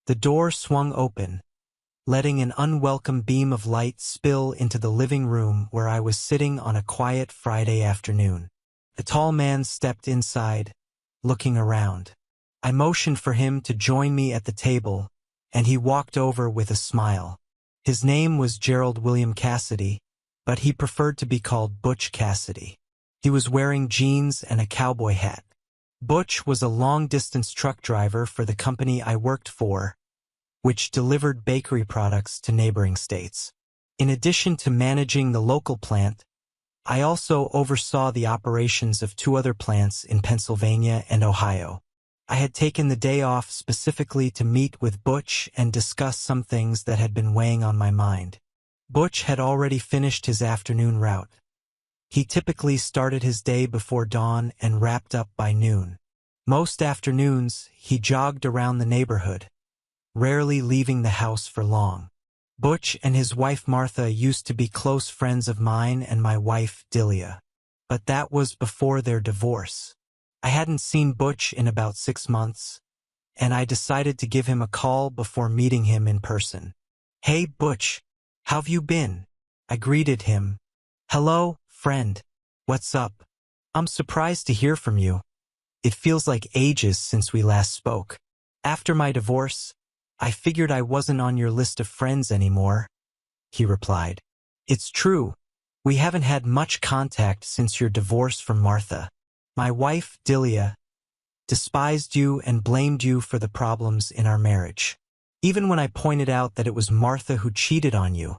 The door swung open, letting an unwelcome beam of light spill into the living room where I was sitting on a quiet Friday afternoon. A tall man stepped inside, looking around. I motioned for him to join me at the table, and he walked over with a smile. His name was Gerald William Cassidy, but he preferred to be called Butch Cassidy. He was wearing jeans and a cowboy hat. Butch was a long-distance truck driver for the company I worked for, which delivered bakery products to neighboring states. In addition to managing the local plant, I also oversaw the operations of 2 other plants in Pennsylvania and Ohio. I had taken the day off specifically to meet with Butch and discuss some things that had been weighing on my mind. Butch had already finished his afternoon route. He typically started his day before dawn and wrapped up by noon. Most afternoons, he jogged around the neighborhood, rarely leaving the house for long. Butch and his wife Martha used to be close friends of mine and my wife Delia. But that was before their divorce. I hadn't seen Butch in about 6 months, and I decided to give him a call before meeting him in person. "Hey Butch, how've you been?" I greeted him. "Hello, friend. What's up? I'm surprised to hear from you. It feels like ages since we last spoke. After my divorce, I figured I wasn't on your list of friends anymore," he replied. "It's true. We haven't had much contact since your divorce from Martha. My wife, Delia, despised you and blamed you for the problems in our marriage. Even when I pointed out that it was Martha who cheated on you,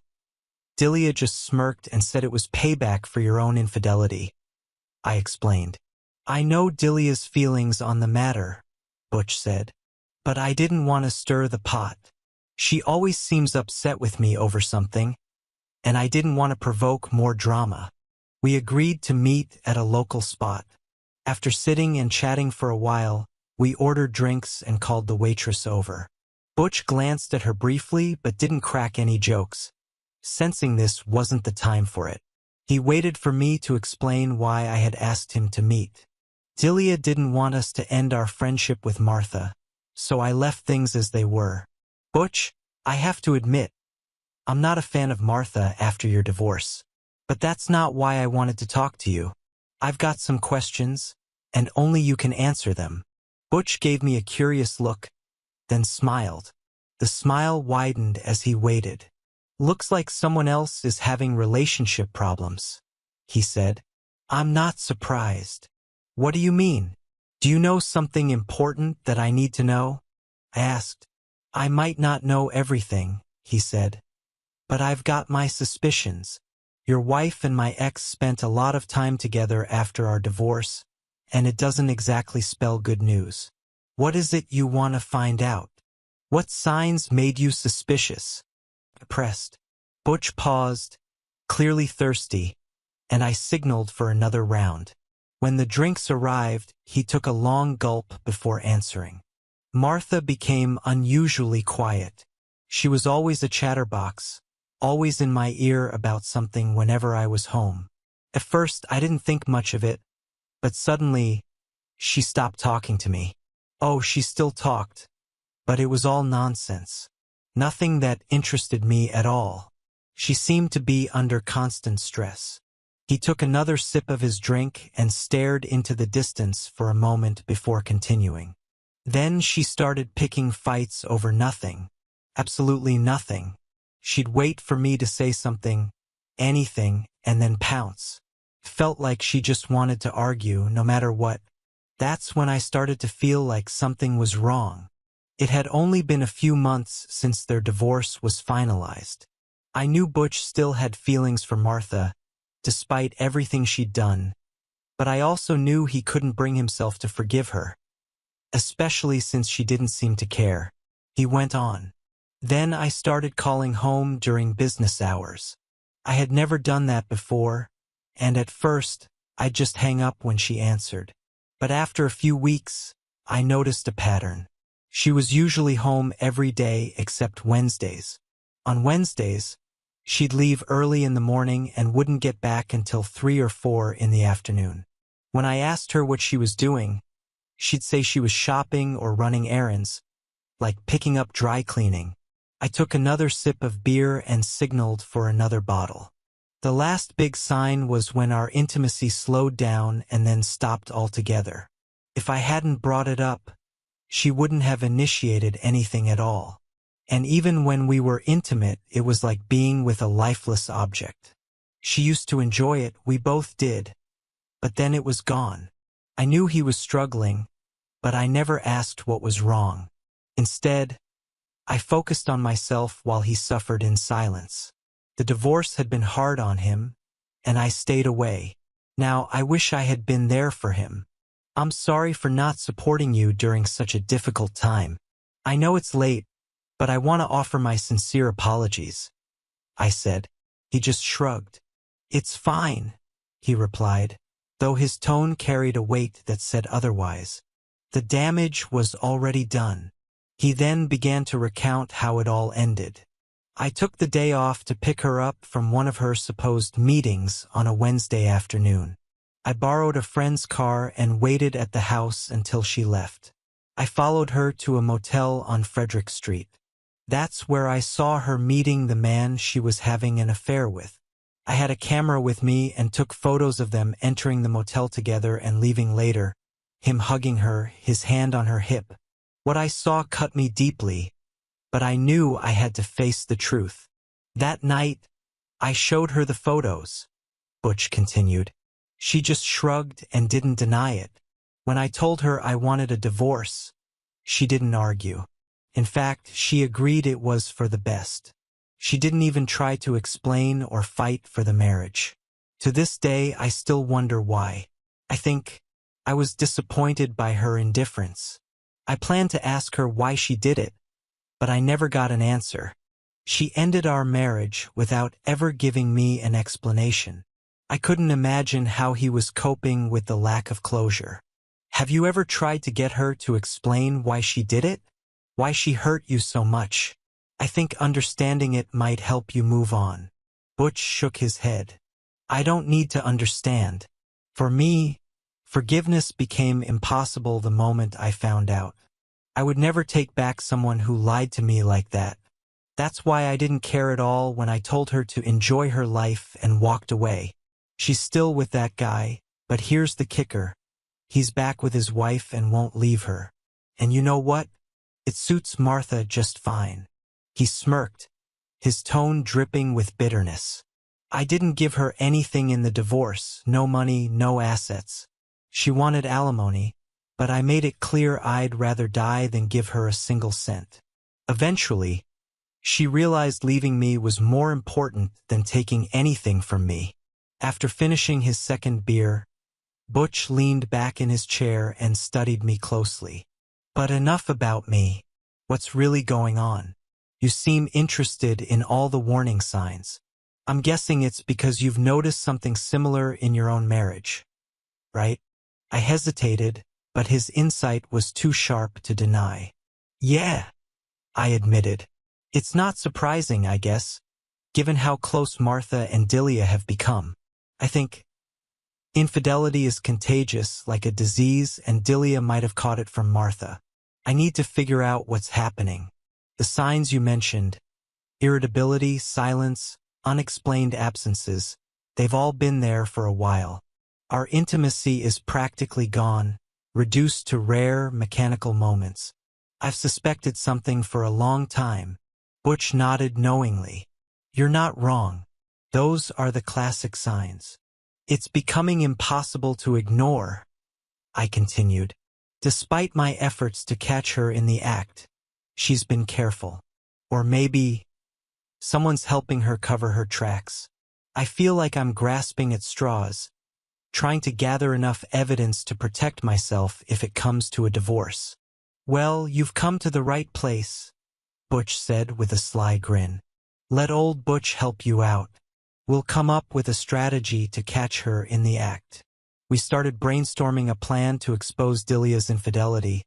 Delia just smirked and said it was payback for your own infidelity," I explained. "I know Delia's feelings on the matter," Butch said, "but I didn't want to stir the pot. She always seems upset with me over something, and I didn't want to provoke more drama. We agreed to meet at a local spot. After sitting and chatting for a while, we ordered drinks and called the waitress over." Butch glanced at her briefly but didn't crack any jokes. Sensing this wasn't the time for it. He waited for me to explain why I had asked him to meet. "Delia didn't want us to end our friendship with Martha, so I left things as they were. Butch, I have to admit, I'm not a fan of Martha after your divorce. But that's not why I wanted to talk to you. I've got some questions, and only you can answer them." Butch gave me a curious look, then smiled. The smile widened as he waited. "Looks like someone else is having relationship problems," he said. "I'm not surprised." "What do you mean? Do you know something important that I need to know?" I asked. "I might not know everything," he said, "but I've got my suspicions. Your wife and my ex spent a lot of time together after our divorce, and it doesn't exactly spell good news. What is it you want to find out? What signs made you suspicious?" I pressed. Butch paused, clearly thirsty, and I signaled for another round. When the drinks arrived, he took a long gulp before answering. Martha became unusually quiet. She was always a chatterbox, always in my ear about something whenever I was home. At first, I didn't think much of it, but suddenly, she stopped talking to me. Oh, she still talked, but it was all nonsense. Nothing that interested me at all. She seemed to be under constant stress. He took another sip of his drink and stared into the distance for a moment before continuing. Then she started picking fights over nothing. Absolutely nothing. She'd wait for me to say something, anything, and then pounce. Felt like she just wanted to argue no matter what. That's when I started to feel like something was wrong. It had only been a few months since their divorce was finalized. I knew Butch still had feelings for Martha, despite everything she'd done, but I also knew he couldn't bring himself to forgive her, especially since she didn't seem to care. He went on. Then I started calling home during business hours. I had never done that before, and at first, I'd just hang up when she answered. But after a few weeks, I noticed a pattern. She was usually home every day except Wednesdays. On Wednesdays, she'd leave early in the morning and wouldn't get back until 3 or 4 in the afternoon. When I asked her what she was doing, she'd say she was shopping or running errands, like picking up dry cleaning. I took another sip of beer and signaled for another bottle. The last big sign was when our intimacy slowed down and then stopped altogether. If I hadn't brought it up, she wouldn't have initiated anything at all. And even when we were intimate, it was like being with a lifeless object. She used to enjoy it, we both did. But then it was gone. I knew he was struggling, but I never asked what was wrong. Instead, I focused on myself while he suffered in silence. The divorce had been hard on him, and I stayed away. Now I wish I had been there for him. I'm sorry for not supporting you during such a difficult time. I know it's late, but I want to offer my sincere apologies, I said. He just shrugged. It's fine, he replied, though his tone carried a weight that said otherwise. The damage was already done. He then began to recount how it all ended. I took the day off to pick her up from one of her supposed meetings on a Wednesday afternoon. I borrowed a friend's car and waited at the house until she left. I followed her to a motel on Frederick Street. That's where I saw her meeting the man she was having an affair with. I had a camera with me and took photos of them entering the motel together and leaving later, him hugging her, his hand on her hip. What I saw cut me deeply, but I knew I had to face the truth. That night, I showed her the photos, Butch continued. She just shrugged and didn't deny it. When I told her I wanted a divorce, she didn't argue. In fact, she agreed it was for the best. She didn't even try to explain or fight for the marriage. To this day, I still wonder why. I think I was disappointed by her indifference. I planned to ask her why she did it, but I never got an answer. She ended our marriage without ever giving me an explanation. I couldn't imagine how he was coping with the lack of closure. Have you ever tried to get her to explain why she did it? Why she hurt you so much? I think understanding it might help you move on. Butch shook his head. I don't need to understand. For me, forgiveness became impossible the moment I found out. I would never take back someone who lied to me like that. That's why I didn't care at all when I told her to enjoy her life and walked away. She's still with that guy, but here's the kicker. He's back with his wife and won't leave her. And you know what? It suits Martha just fine. He smirked, his tone dripping with bitterness. I didn't give her anything in the divorce, no money, no assets. She wanted alimony, but I made it clear I'd rather die than give her a single cent. Eventually, she realized leaving me was more important than taking anything from me. After finishing his second beer, Butch leaned back in his chair and studied me closely. But enough about me. What's really going on? You seem interested in all the warning signs. I'm guessing it's because you've noticed something similar in your own marriage, right? I hesitated, but his insight was too sharp to deny. Yeah, I admitted. It's not surprising, I guess, given how close Martha and Delia have become. I think infidelity is contagious like a disease, and Delia might have caught it from Martha. I need to figure out what's happening. The signs you mentioned, irritability, silence, unexplained absences, they've all been there for a while. Our intimacy is practically gone, reduced to rare, mechanical moments. I've suspected something for a long time. Butch nodded knowingly. You're not wrong. Those are the classic signs. It's becoming impossible to ignore, I continued. Despite my efforts to catch her in the act, she's been careful. Or maybe someone's helping her cover her tracks. I feel like I'm grasping at straws, trying to gather enough evidence to protect myself if it comes to a divorce. Well, you've come to the right place, Butch said with a sly grin. Let old Butch help you out. We'll come up with a strategy to catch her in the act. We started brainstorming a plan to expose Delia's infidelity,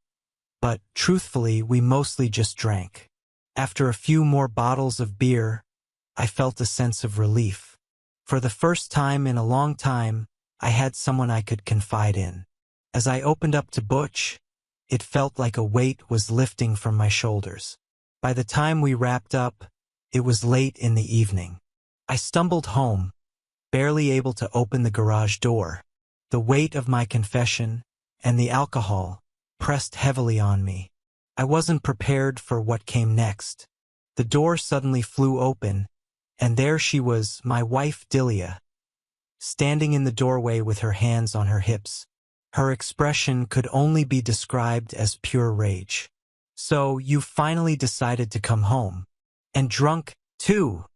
but truthfully, we mostly just drank. After a few more bottles of beer, I felt a sense of relief. For the first time in a long time, I had someone I could confide in. As I opened up to Butch, It felt like a weight was lifting from my shoulders. By the time we wrapped up, it was late in the evening. I stumbled home, barely able to open the garage door. The weight of my confession and the alcohol pressed heavily on me. I wasn't prepared for what came next. The door suddenly flew open, and there she was, my wife Delia, standing in the doorway with her hands on her hips. Her expression could only be described as pure rage. "So, you finally decided to come home. And drunk, too,"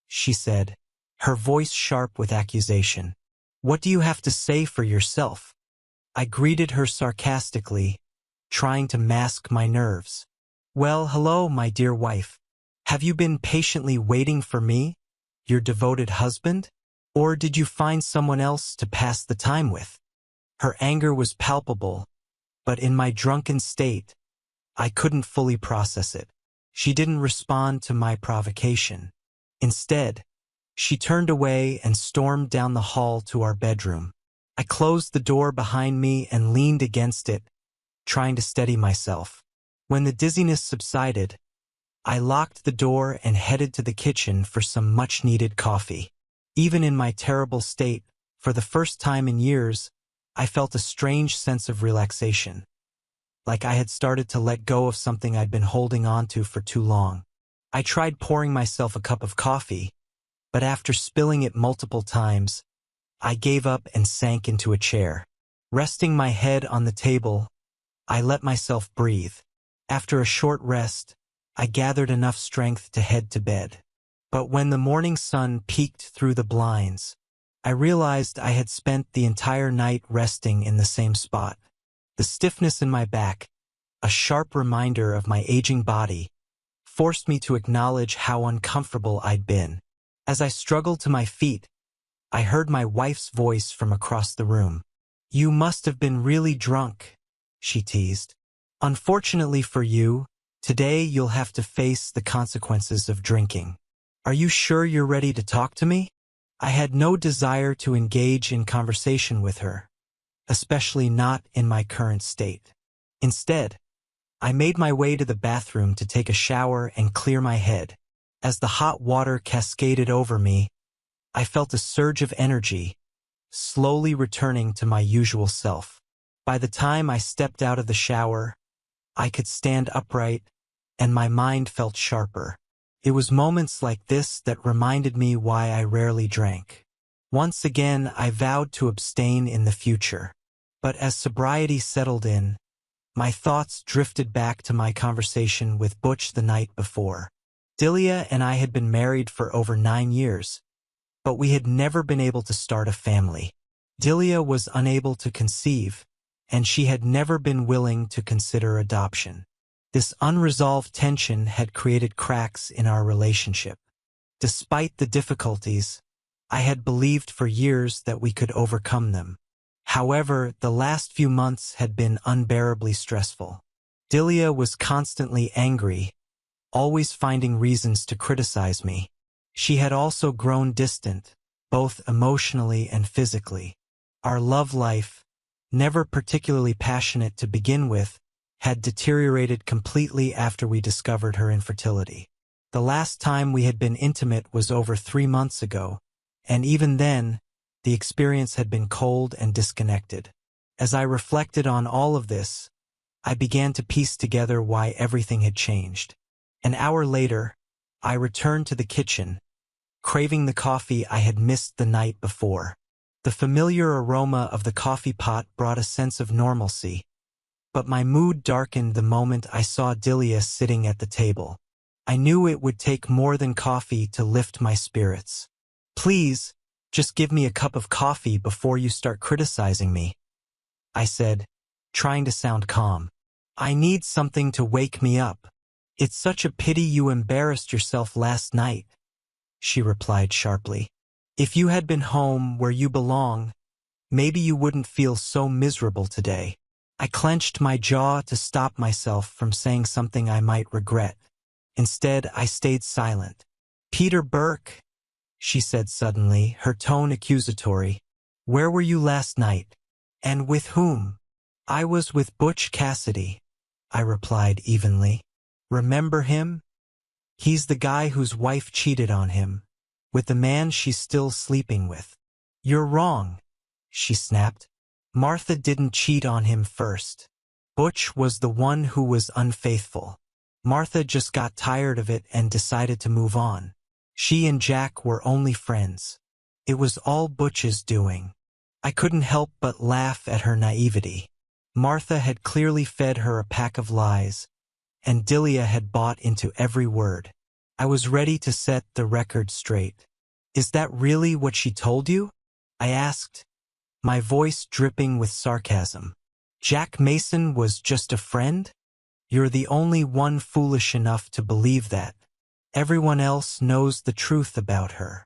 she said, her voice sharp with accusation. "What do you have to say for yourself?" I greeted her sarcastically, trying to mask my nerves. "Well, hello, my dear wife. Have you been patiently waiting for me, your devoted husband? Or did you find someone else to pass the time with?" Her anger was palpable, but in my drunken state, I couldn't fully process it. She didn't respond to my provocation. Instead, she turned away and stormed down the hall to our bedroom. I closed the door behind me and leaned against it, trying to steady myself. When the dizziness subsided, I locked the door and headed to the kitchen for some much-needed coffee. Even in my terrible state, for the first time in years, I felt a strange sense of relaxation, like I had started to let go of something I'd been holding on to for too long. I tried pouring myself a cup of coffee, but after spilling it multiple times, I gave up and sank into a chair. Resting my head on the table, I let myself breathe. After a short rest, I gathered enough strength to head to bed. But when the morning sun peeked through the blinds, I realized I had spent the entire night resting in the same spot. The stiffness in my back, a sharp reminder of my aging body, forced me to acknowledge how uncomfortable I'd been. As I struggled to my feet, I heard my wife's voice from across the room. "You must have been really drunk," she teased. "Unfortunately for you, today you'll have to face the consequences of drinking. Are you sure you're ready to talk to me?" I had no desire to engage in conversation with her, especially not in my current state. Instead, I made my way to the bathroom to take a shower and clear my head. As the hot water cascaded over me, I felt a surge of energy, slowly returning to my usual self. By the time I stepped out of the shower, I could stand upright, and my mind felt sharper. It was moments like this that reminded me why I rarely drank. Once again, I vowed to abstain in the future. But as sobriety settled in, my thoughts drifted back to my conversation with Butch the night before. Delia and I had been married for over 9 years, but we had never been able to start a family. Delia was unable to conceive, and she had never been willing to consider adoption. This unresolved tension had created cracks in our relationship. Despite the difficulties, I had believed for years that we could overcome them. However, the last few months had been unbearably stressful. Delia was constantly angry, always finding reasons to criticize me. She had also grown distant, both emotionally and physically. Our love life, never particularly passionate to begin with, had deteriorated completely after we discovered her infertility. The last time we had been intimate was over 3 months ago, and even then, the experience had been cold and disconnected. As I reflected on all of this, I began to piece together why everything had changed. An hour later, I returned to the kitchen, craving the coffee I had missed the night before. The familiar aroma of the coffee pot brought a sense of normalcy, but my mood darkened the moment I saw Delia sitting at the table. I knew it would take more than coffee to lift my spirits. "Please, just give me a cup of coffee before you start criticizing me," I said, trying to sound calm. "I need something to wake me up." "It's such a pity you embarrassed yourself last night," she replied sharply. "If you had been home where you belong, maybe you wouldn't feel so miserable today." I clenched my jaw to stop myself from saying something I might regret. Instead, I stayed silent. "Peter Burke," she said suddenly, her tone accusatory. "Where were you last night? And with whom?" I was with Butch Cassidy, I replied evenly. Remember him? He's the guy whose wife cheated on him, with the man she's still sleeping with. You're wrong, she snapped. Martha didn't cheat on him first. Butch was the one who was unfaithful. Martha just got tired of it and decided to move on. She and Jack were only friends. It was all Butch's doing. I couldn't help but laugh at her naivety. Martha had clearly fed her a pack of lies, and Delia had bought into every word. I was ready to set the record straight. Is that really what she told you? I asked, my voice dripping with sarcasm. Jack Mason was just a friend? You're the only one foolish enough to believe that. Everyone else knows the truth about her.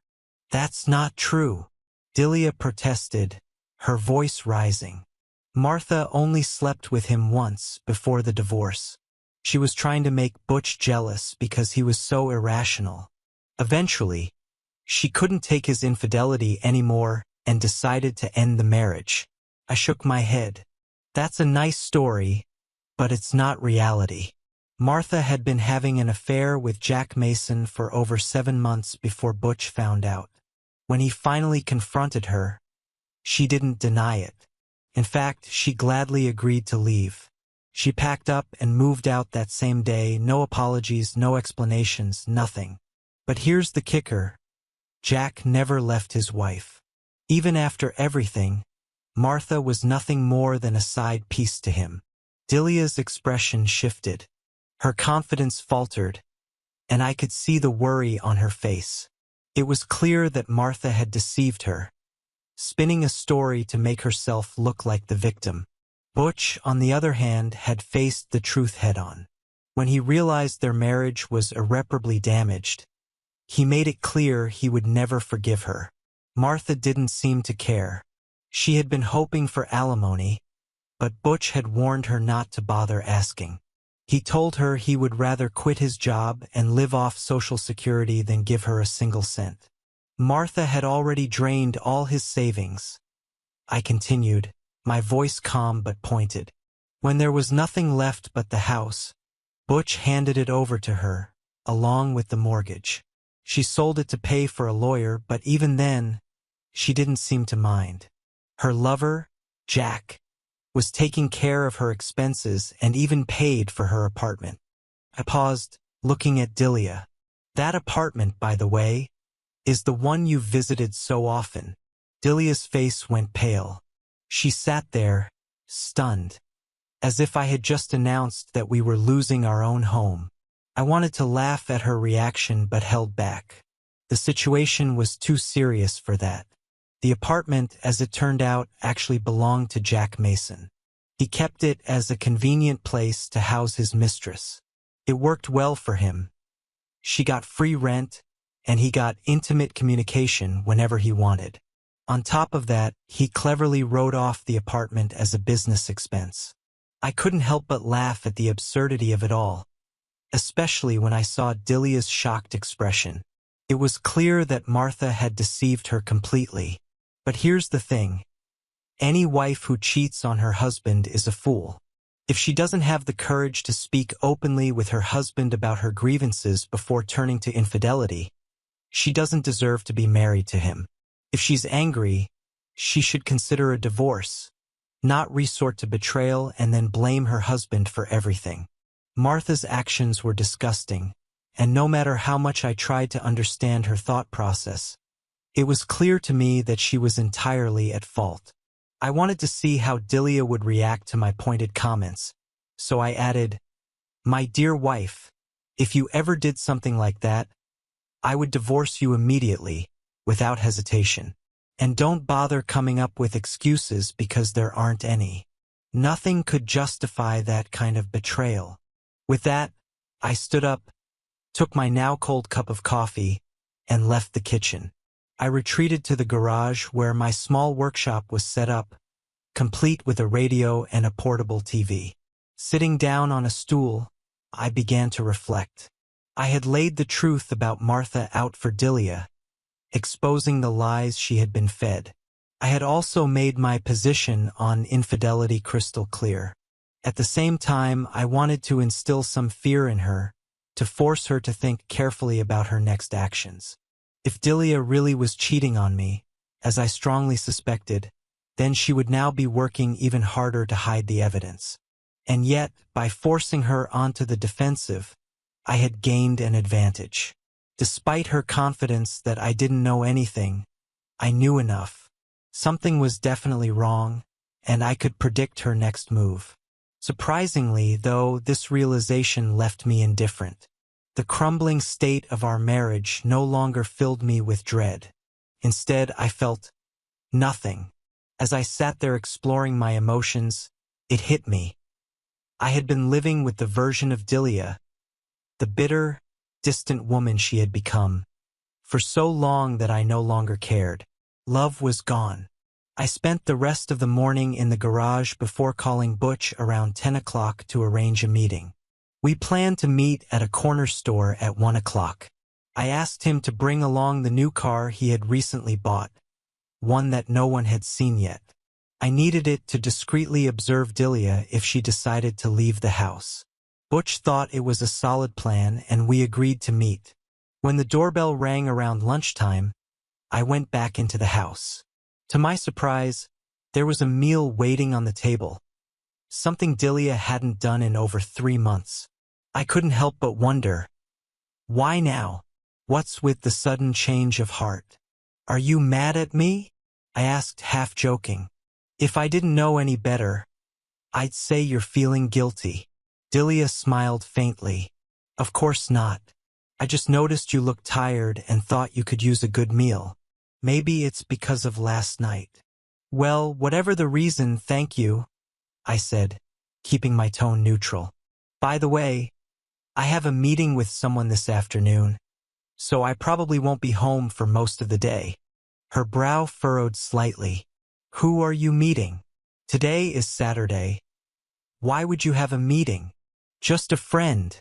That's not true, Delia protested, her voice rising. Martha only slept with him once before the divorce. She was trying to make Butch jealous because he was so irrational. Eventually, she couldn't take his infidelity anymore and decided to end the marriage. I shook my head. That's a nice story, but it's not reality. Martha had been having an affair with Jack Mason for over 7 months before Butch found out. When he finally confronted her, she didn't deny it. In fact, she gladly agreed to leave. She packed up and moved out that same day, no apologies, no explanations, nothing. But here's the kicker. Jack never left his wife. Even after everything, Martha was nothing more than a side piece to him. Delia's expression shifted. Her confidence faltered, and I could see the worry on her face. It was clear that Martha had deceived her, spinning a story to make herself look like the victim. Butch, on the other hand, had faced the truth head-on. When he realized their marriage was irreparably damaged, he made it clear he would never forgive her. Martha didn't seem to care. She had been hoping for alimony, but Butch had warned her not to bother asking. He told her he would rather quit his job and live off Social Security than give her a single cent. Martha had already drained all his savings. I continued, my voice calm but pointed. When there was nothing left but the house, Butch handed it over to her, along with the mortgage. She sold it to pay for a lawyer, but even then, she didn't seem to mind. Her lover, Jack, was taking care of her expenses and even paid for her apartment. I paused, looking at Delia. That apartment, by the way, is the one you've visited so often. Delia's face went pale. She sat there, stunned, as if I had just announced that we were losing our own home. I wanted to laugh at her reaction but held back. The situation was too serious for that. The apartment, as it turned out, actually belonged to Jack Mason. He kept it as a convenient place to house his mistress. It worked well for him. She got free rent, and he got intimate communication whenever he wanted. On top of that, he cleverly wrote off the apartment as a business expense. I couldn't help but laugh at the absurdity of it all, especially when I saw Delia's shocked expression. It was clear that Martha had deceived her completely. But here's the thing. Any wife who cheats on her husband is a fool. If she doesn't have the courage to speak openly with her husband about her grievances before turning to infidelity, she doesn't deserve to be married to him. If she's angry, she should consider a divorce, not resort to betrayal and then blame her husband for everything. Martha's actions were disgusting, and no matter how much I tried to understand her thought process, it was clear to me that she was entirely at fault. I wanted to see how Delia would react to my pointed comments, so I added, "My dear wife, if you ever did something like that, I would divorce you immediately, without hesitation. And don't bother coming up with excuses because there aren't any. Nothing could justify that kind of betrayal." With that, I stood up, took my now cold cup of coffee, and left the kitchen. I retreated to the garage where my small workshop was set up, complete with a radio and a portable TV. Sitting down on a stool, I began to reflect. I had laid the truth about Martha out for Delia, exposing the lies she had been fed. I had also made my position on infidelity crystal clear. At the same time, I wanted to instill some fear in her, to force her to think carefully about her next actions. If Delia really was cheating on me, as I strongly suspected, then she would now be working even harder to hide the evidence. And yet, by forcing her onto the defensive, I had gained an advantage. Despite her confidence that I didn't know anything, I knew enough. Something was definitely wrong, and I could predict her next move. Surprisingly, though, this realization left me indifferent. The crumbling state of our marriage no longer filled me with dread. Instead, I felt nothing. As I sat there exploring my emotions, it hit me. I had been living with the version of Delia, the bitter, distant woman she had become, for so long that I no longer cared. Love was gone. I spent the rest of the morning in the garage before calling Butch around 10 o'clock to arrange a meeting. We planned to meet at a corner store at 1 o'clock. I asked him to bring along the new car he had recently bought, one that no one had seen yet. I needed it to discreetly observe Delia if she decided to leave the house. Butch thought it was a solid plan, and we agreed to meet. When the doorbell rang around lunchtime, I went back into the house. To my surprise, there was a meal waiting on the table, something Delia hadn't done in over 3 months. I couldn't help but wonder, why now? What's with the sudden change of heart? Are you mad at me? I asked, half joking. If I didn't know any better, I'd say you're feeling guilty. Delia smiled faintly. Of course not. I just noticed you looked tired and thought you could use a good meal. Maybe it's because of last night. Well, whatever the reason, thank you, I said, keeping my tone neutral. By the way, I have a meeting with someone this afternoon, so I probably won't be home for most of the day. Her brow furrowed slightly. Who are you meeting? Today is Saturday. Why would you have a meeting? Just a friend,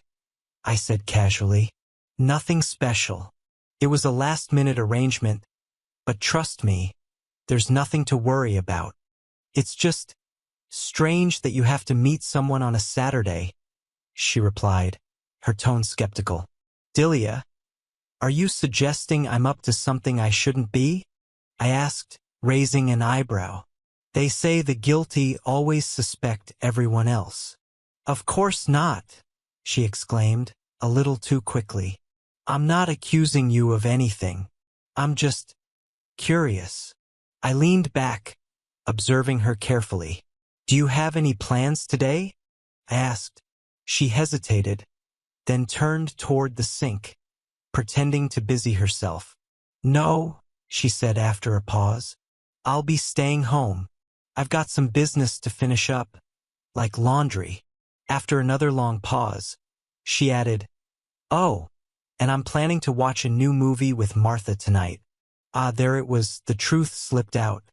I said casually. Nothing special. It was a last-minute arrangement, but trust me, there's nothing to worry about. It's just strange that you have to meet someone on a Saturday, she replied, her tone skeptical. Delia, are you suggesting I'm up to something I shouldn't be? I asked, raising an eyebrow. They say the guilty always suspect everyone else. Of course not, she exclaimed, a little too quickly. I'm not accusing you of anything. I'm just curious. I leaned back, observing her carefully. Do you have any plans today? I asked. She hesitated, then turned toward the sink, pretending to busy herself. No, she said after a pause. I'll be staying home. I've got some business to finish up, like laundry. After another long pause, she added, Oh, and I'm planning to watch a new movie with Martha tonight. Ah, there it was, the truth slipped out.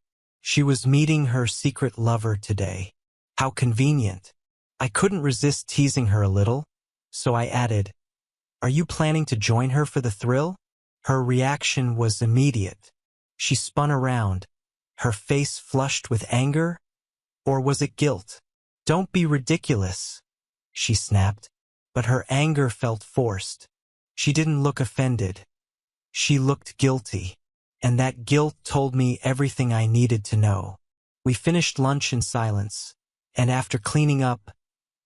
She was meeting her secret lover today. How convenient. I couldn't resist teasing her a little, so I added, Are you planning to join her for the thrill? Her reaction was immediate. She spun around, her face flushed with anger, or was it guilt? Don't be ridiculous, she snapped, but her anger felt forced. She didn't look offended. She looked guilty, and that guilt told me everything I needed to know. We finished lunch in silence, and after cleaning up,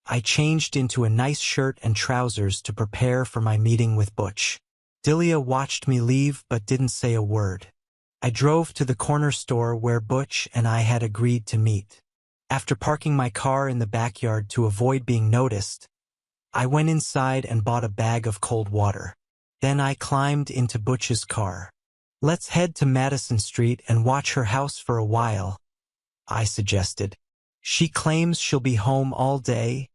I changed into a nice shirt and trousers to prepare for my meeting with Butch. Delia watched me leave but didn't say a word. I drove to the corner store where Butch and I had agreed to meet. After parking my car in the backyard to avoid being noticed, I went inside and bought a bag of cold water. Then I climbed into Butch's car. Let's head to Madison Street and watch her house for a while, I suggested. She claims she'll be home all day,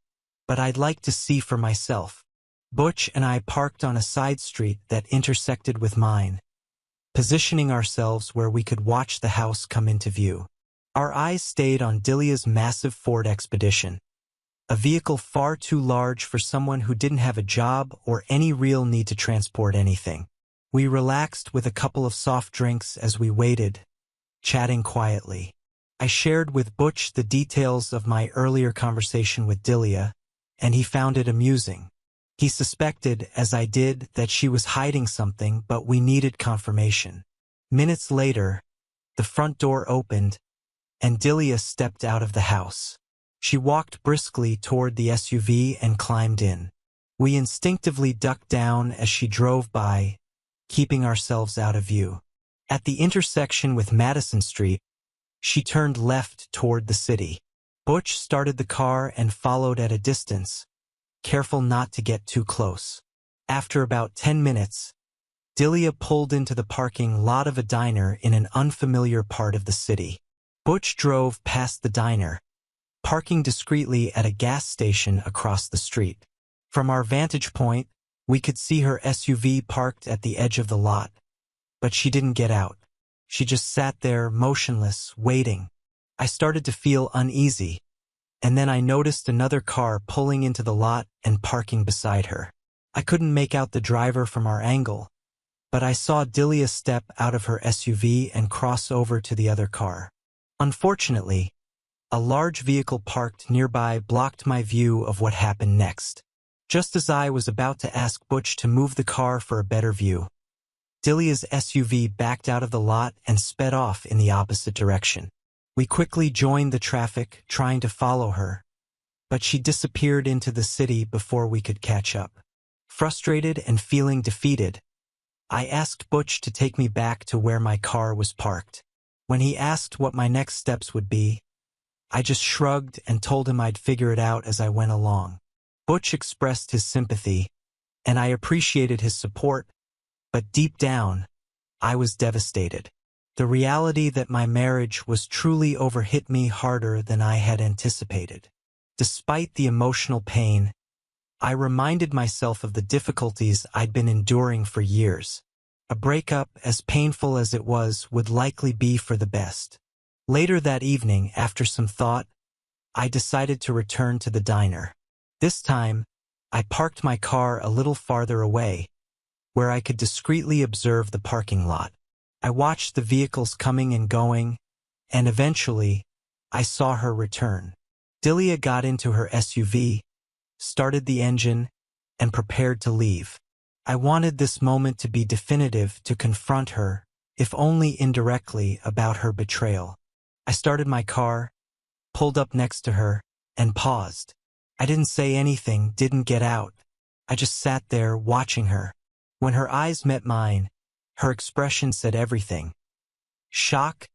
but I'd like to see for myself. Butch and I parked on a side street that intersected with mine, positioning ourselves where we could watch the house come into view. Our eyes stayed on Delia's massive Ford Expedition, a vehicle far too large for someone who didn't have a job or any real need to transport anything. We relaxed with a couple of soft drinks as we waited, chatting quietly. I shared with Butch the details of my earlier conversation with Delia, and he found it amusing. He suspected, as I did, that she was hiding something, but we needed confirmation. Minutes later, the front door opened, and Delia stepped out of the house. She walked briskly toward the SUV and climbed in. We instinctively ducked down as she drove by, keeping ourselves out of view. At the intersection with Madison Street, she turned left toward the city. Butch started the car and followed at a distance, careful not to get too close. After about 10 minutes, Delia pulled into the parking lot of a diner in an unfamiliar part of the city. Butch drove past the diner, parking discreetly at a gas station across the street. From our vantage point, we could see her SUV parked at the edge of the lot, but she didn't get out. She just sat there, motionless, waiting. I started to feel uneasy, and then I noticed another car pulling into the lot and parking beside her. I couldn't make out the driver from our angle, but I saw Delia step out of her SUV and cross over to the other car. Unfortunately, a large vehicle parked nearby blocked my view of what happened next. Just as I was about to ask Butch to move the car for a better view, Delia's SUV backed out of the lot and sped off in the opposite direction. We quickly joined the traffic, trying to follow her, but she disappeared into the city before we could catch up. Frustrated and feeling defeated, I asked Butch to take me back to where my car was parked. When he asked what my next steps would be, I just shrugged and told him I'd figure it out as I went along. Butch expressed his sympathy, and I appreciated his support, but deep down, I was devastated. The reality that my marriage was truly over hit me harder than I had anticipated. Despite the emotional pain, I reminded myself of the difficulties I'd been enduring for years. A breakup, as painful as it was, would likely be for the best. Later that evening, after some thought, I decided to return to the diner. This time, I parked my car a little farther away, where I could discreetly observe the parking lot. I watched the vehicles coming and going, and eventually, I saw her return. Delia got into her SUV, started the engine, and prepared to leave. I wanted this moment to be definitive, to confront her, if only indirectly, about her betrayal. I started my car, pulled up next to her, and paused. I didn't say anything, didn't get out. I just sat there watching her. When her eyes met mine, her expression said everything. Shock,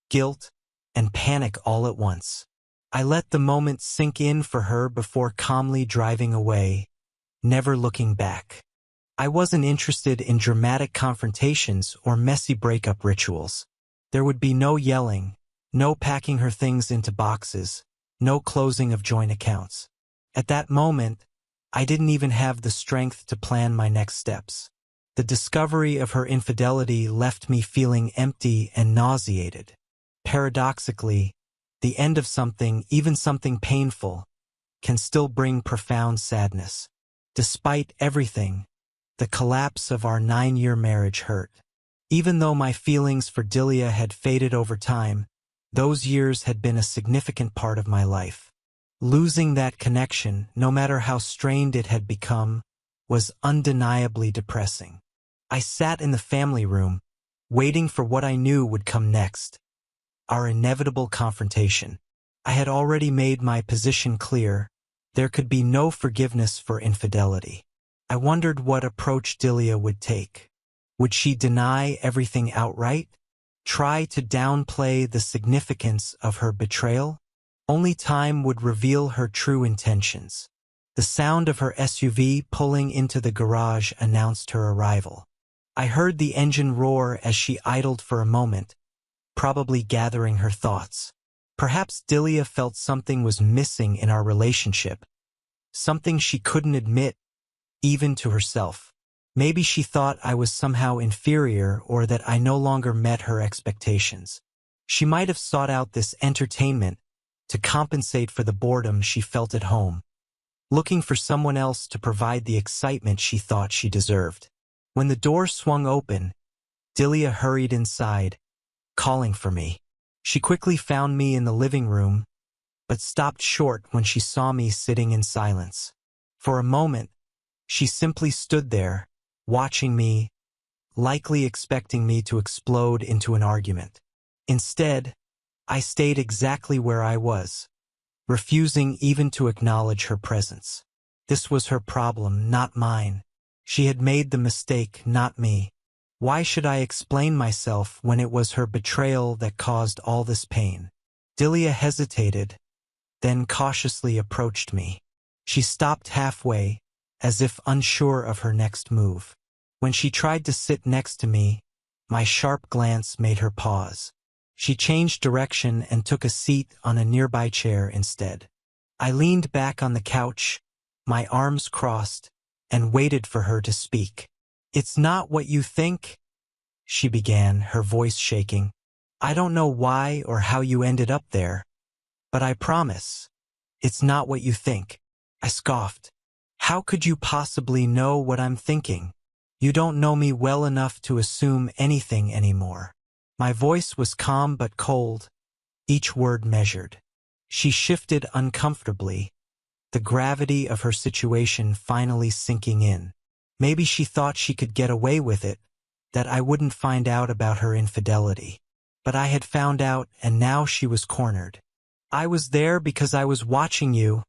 guilt, and panic all at once. I let the moment sink in for her before calmly driving away, never looking back. I wasn't interested in dramatic confrontations or messy breakup rituals. There would be no yelling, no packing her things into boxes, no closing of joint accounts. At that moment, I didn't even have the strength to plan my next steps. The discovery of her infidelity left me feeling empty and nauseated. Paradoxically, the end of something, even something painful, can still bring profound sadness. Despite everything, the collapse of our 9-year marriage hurt. Even though my feelings for Delia had faded over time, those years had been a significant part of my life. Losing that connection, no matter how strained it had become, was undeniably depressing. I sat in the family room, waiting for what I knew would come next. Our inevitable confrontation. I had already made my position clear. There could be no forgiveness for infidelity. I wondered what approach Delia would take. Would she deny everything outright? Try to downplay the significance of her betrayal? Only time would reveal her true intentions. The sound of her SUV pulling into the garage announced her arrival. I heard the engine roar as she idled for a moment, probably gathering her thoughts. Perhaps Delia felt something was missing in our relationship, something she couldn't admit, even to herself. Maybe she thought I was somehow inferior or that I no longer met her expectations. She might have sought out this entertainment to compensate for the boredom she felt at home, looking for someone else to provide the excitement she thought she deserved. When the door swung open, Delia hurried inside, calling for me. She quickly found me in the living room, but stopped short when she saw me sitting in silence. For a moment, she simply stood there, watching me, likely expecting me to explode into an argument. Instead, I stayed exactly where I was, refusing even to acknowledge her presence. This was her problem, not mine. She had made the mistake, not me. Why should I explain myself when it was her betrayal that caused all this pain? Delia hesitated, then cautiously approached me. She stopped halfway, as if unsure of her next move. When she tried to sit next to me, my sharp glance made her pause. She changed direction and took a seat on a nearby chair instead. I leaned back on the couch, my arms crossed, and waited for her to speak. "It's not what you think," she began, her voice shaking. "I don't know why or how you ended up there, but I promise, it's not what you think." I scoffed. "How could you possibly know what I'm thinking? You don't know me well enough to assume anything anymore." My voice was calm but cold, each word measured. She shifted uncomfortably, the gravity of her situation finally sinking in. Maybe she thought she could get away with it, that I wouldn't find out about her infidelity. But I had found out, and now she was cornered. "I was there because I was watching you,"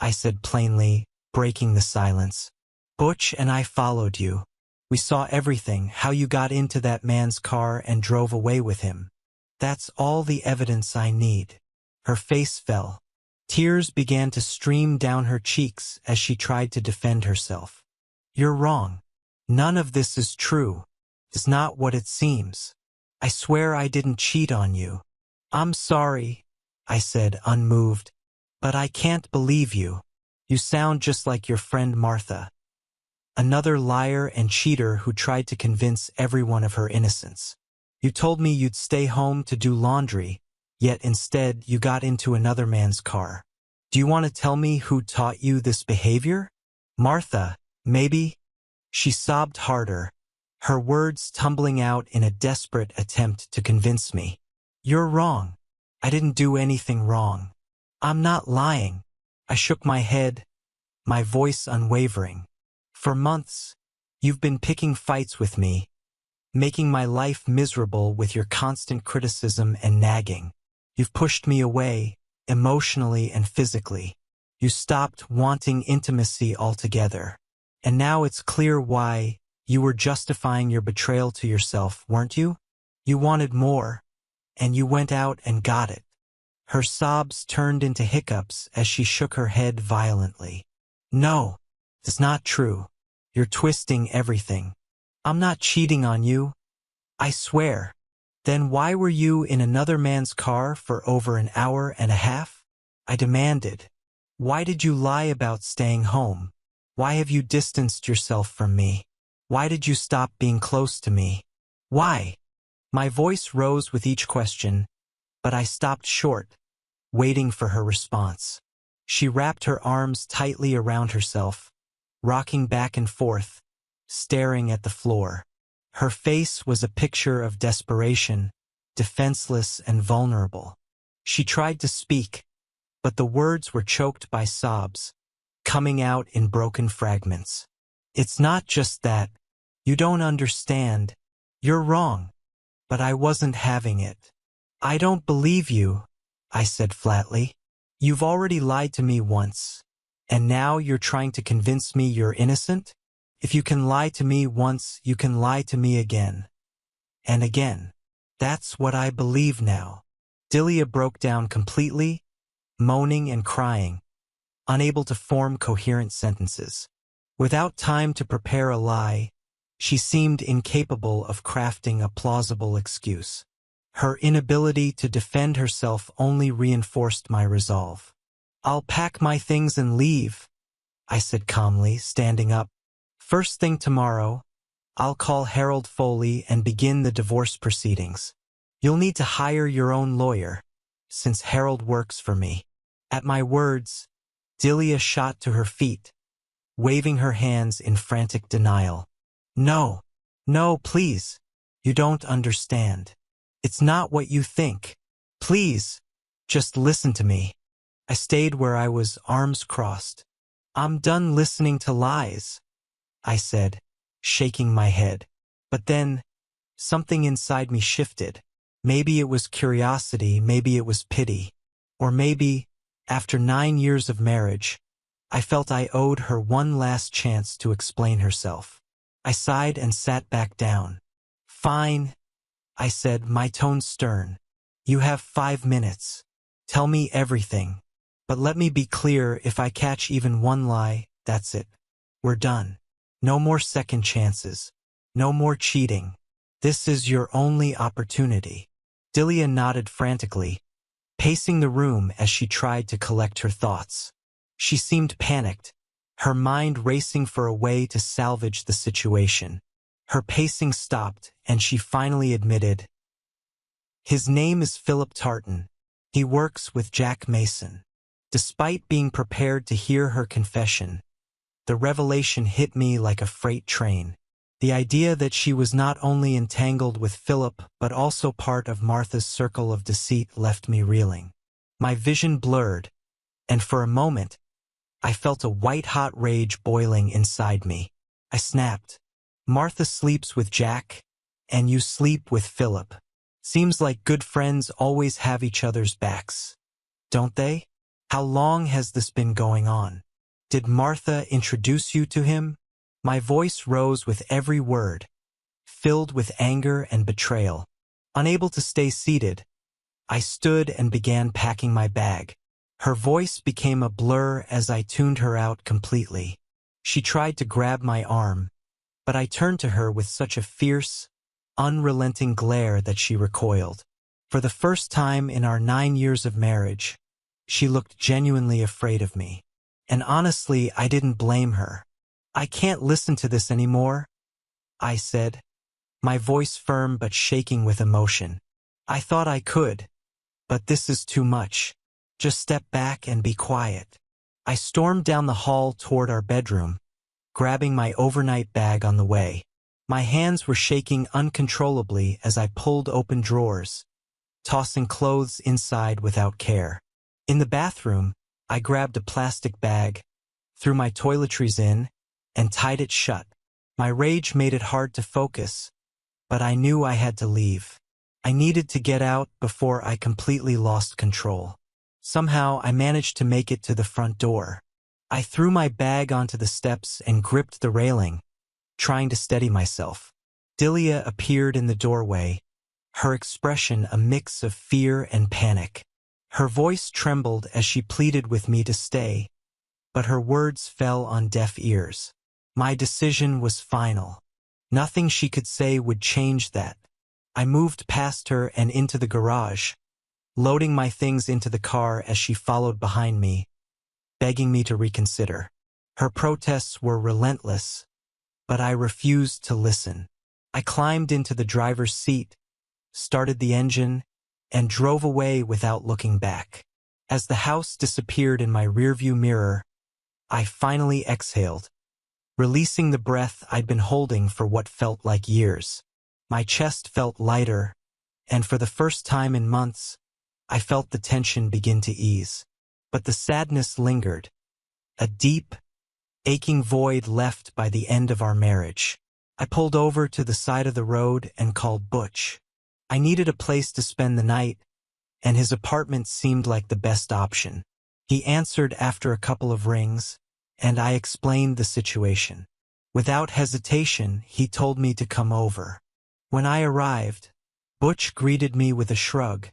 I said plainly, breaking the silence. "Butch and I followed you. We saw everything, how you got into that man's car and drove away with him. That's all the evidence I need." Her face fell. Tears began to stream down her cheeks as she tried to defend herself. "You're wrong. None of this is true. It's not what it seems. I swear I didn't cheat on you." "I'm sorry," I said, unmoved, "but I can't believe you. You sound just like your friend Martha. Another liar and cheater who tried to convince everyone of her innocence. You told me you'd stay home to do laundry, yet instead you got into another man's car. Do you want to tell me who taught you this behavior? Martha, maybe?" She sobbed harder, her words tumbling out in a desperate attempt to convince me. "You're wrong. I didn't do anything wrong. I'm not lying." I shook my head, my voice unwavering. "For months, you've been picking fights with me, making my life miserable with your constant criticism and nagging. You've pushed me away, emotionally and physically. You stopped wanting intimacy altogether. And now it's clear why. You were justifying your betrayal to yourself, weren't you? You wanted more, and you went out and got it." Her sobs turned into hiccups as she shook her head violently. "No, it's not true. You're twisting everything. I'm not cheating on you. I swear." "Then why were you in another man's car for over an hour and a half?" I demanded. "Why did you lie about staying home? Why have you distanced yourself from me? Why did you stop being close to me? Why?" My voice rose with each question, but I stopped short, waiting for her response. She wrapped her arms tightly around herself, rocking back and forth, staring at the floor. Her face was a picture of desperation, defenseless and vulnerable. She tried to speak, but the words were choked by sobs, coming out in broken fragments. "It's not just that. You don't understand. You're wrong. But I wasn't having it." "I don't believe you," I said flatly. "You've already lied to me once, and now you're trying to convince me you're innocent? If you can lie to me once, you can lie to me again. And again. That's what I believe now." Delia broke down completely, moaning and crying, unable to form coherent sentences. Without time to prepare a lie, she seemed incapable of crafting a plausible excuse. Her inability to defend herself only reinforced my resolve. "I'll pack my things and leave," I said calmly, standing up. "First thing tomorrow, I'll call Harold Foley and begin the divorce proceedings. You'll need to hire your own lawyer, since Harold works for me." At my words, Delia shot to her feet, waving her hands in frantic denial. "No, no, please. You don't understand. It's not what you think. Please, just listen to me. I stayed where I was, arms crossed. I'm done listening to lies, I said, shaking my head. But then, something inside me shifted. Maybe it was curiosity, maybe it was pity. Or maybe, after 9 years of marriage, I felt I owed her one last chance to explain herself. I sighed and sat back down. Fine, I said, my tone stern. You have 5 minutes. Tell me everything. But let me be clear, if I catch even one lie, that's it. We're done. No more second chances. No more cheating. This is your only opportunity. Delia nodded frantically, pacing the room as she tried to collect her thoughts. She seemed panicked, her mind racing for a way to salvage the situation. Her pacing stopped, and she finally admitted, "His name is Philip Tartan. He works with Jack Mason." Despite being prepared to hear her confession, the revelation hit me like a freight train. The idea that she was not only entangled with Philip but also part of Martha's circle of deceit left me reeling. My vision blurred, and for a moment, I felt a white-hot rage boiling inside me. I snapped. "Martha sleeps with Jack, and you sleep with Philip. Seems like good friends always have each other's backs, don't they? How long has this been going on? Did Martha introduce you to him?" My voice rose with every word, filled with anger and betrayal. Unable to stay seated, I stood and began packing my bag. Her voice became a blur as I tuned her out completely. She tried to grab my arm, but I turned to her with such a fierce, unrelenting glare that she recoiled. For the first time in our 9 years of marriage, she looked genuinely afraid of me. And honestly, I didn't blame her. "I can't listen to this anymore," I said, my voice firm but shaking with emotion. "I thought I could, but this is too much. Just step back and be quiet." I stormed down the hall toward our bedroom, grabbing my overnight bag on the way. My hands were shaking uncontrollably as I pulled open drawers, tossing clothes inside without care. In the bathroom, I grabbed a plastic bag, threw my toiletries in, and tied it shut. My rage made it hard to focus, but I knew I had to leave. I needed to get out before I completely lost control. Somehow, I managed to make it to the front door. I threw my bag onto the steps and gripped the railing, trying to steady myself. Delia appeared in the doorway, her expression a mix of fear and panic. Her voice trembled as she pleaded with me to stay, but her words fell on deaf ears. My decision was final. Nothing she could say would change that. I moved past her and into the garage, loading my things into the car as she followed behind me, begging me to reconsider. Her protests were relentless, but I refused to listen. I climbed into the driver's seat, started the engine, and drove away without looking back. As the house disappeared in my rearview mirror, I finally exhaled, releasing the breath I'd been holding for what felt like years. My chest felt lighter, and for the first time in months, I felt the tension begin to ease. But the sadness lingered, a deep, aching void left by the end of our marriage. I pulled over to the side of the road and called Butch. I needed a place to spend the night, and his apartment seemed like the best option. He answered after a couple of rings, and I explained the situation. Without hesitation, he told me to come over. When I arrived, Butch greeted me with a shrug,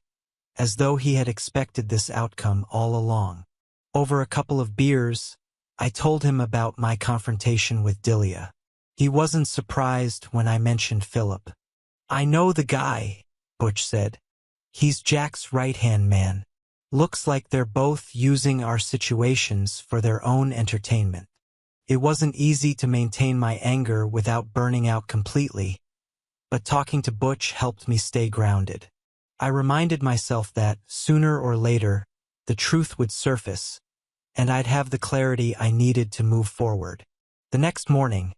as though he had expected this outcome all along. Over a couple of beers, I told him about my confrontation with Delia. He wasn't surprised when I mentioned Philip. "I know the guy," Butch said. "He's Jack's right-hand man. Looks like they're both using our situations for their own entertainment." It wasn't easy to maintain my anger without burning out completely, but talking to Butch helped me stay grounded. I reminded myself that, sooner or later, the truth would surface, and I'd have the clarity I needed to move forward. The next morning,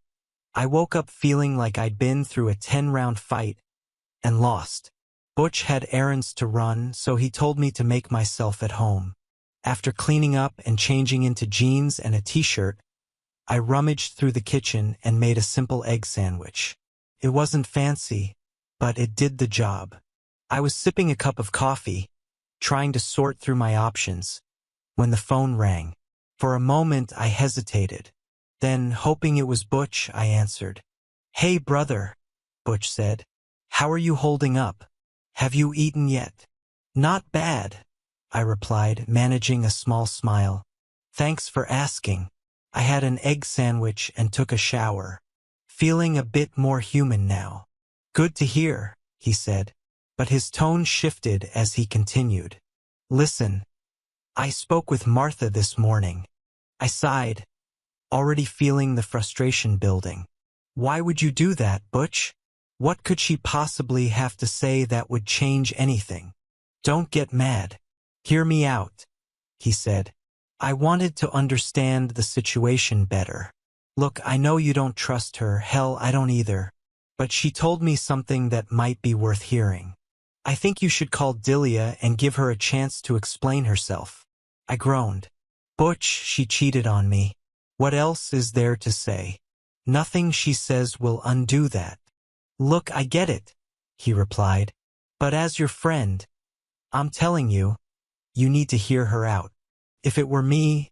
I woke up feeling like I'd been through a 10-round fight and lost. Butch had errands to run, so he told me to make myself at home. After cleaning up and changing into jeans and a t-shirt, I rummaged through the kitchen and made a simple egg sandwich. It wasn't fancy, but it did the job. I was sipping a cup of coffee, trying to sort through my options, when the phone rang. For a moment I hesitated. Then, hoping it was Butch, I answered. "Hey brother," Butch said. "How are you holding up? Have you eaten yet?" "Not bad," I replied, managing a small smile. "Thanks for asking. I had an egg sandwich and took a shower. Feeling a bit more human now." "Good to hear," he said, but his tone shifted as he continued. "Listen, I spoke with Martha this morning." I sighed, already feeling the frustration building. "Why would you do that, Butch? What could she possibly have to say that would change anything?" "Don't get mad. Hear me out," he said. "I wanted to understand the situation better. Look, I know you don't trust her, hell, I don't either. But she told me something that might be worth hearing. I think you should call Delia and give her a chance to explain herself." I groaned. "Butch, she cheated on me. What else is there to say? Nothing she says will undo that." "Look, I get it," he replied. "But as your friend, I'm telling you, you need to hear her out. If it were me,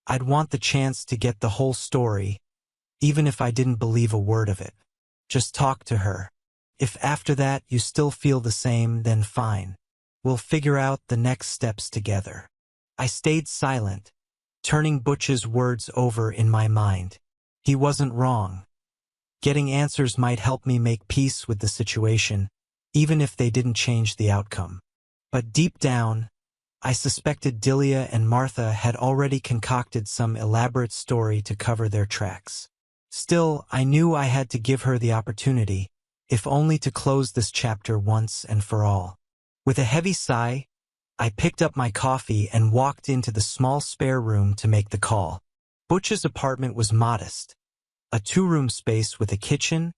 I'd want the chance to get the whole story, even if I didn't believe a word of it. Just talk to her. If after that you still feel the same, then fine. We'll figure out the next steps together." I stayed silent, turning Butch's words over in my mind. He wasn't wrong. Getting answers might help me make peace with the situation, even if they didn't change the outcome. But deep down, I suspected Delia and Martha had already concocted some elaborate story to cover their tracks. Still, I knew I had to give her the opportunity, if only to close this chapter once and for all. With a heavy sigh, I picked up my coffee and walked into the small spare room to make the call. Butch's apartment was modest, a two-room space with a kitchen,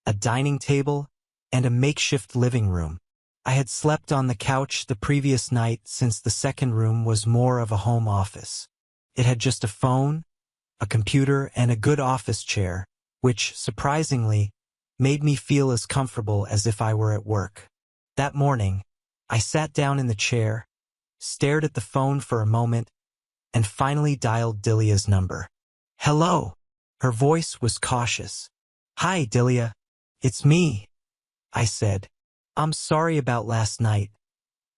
a dining table, and a makeshift living room. I had slept on the couch the previous night since the second room was more of a home office. It had just a phone, a computer, and a good office chair, which, surprisingly, made me feel as comfortable as if I were at work. That morning, I sat down in the chair, stared at the phone for a moment, and finally dialed Delia's number. "Hello." Her voice was cautious. "Hi, Delia. It's me," I said. "I'm sorry about last night,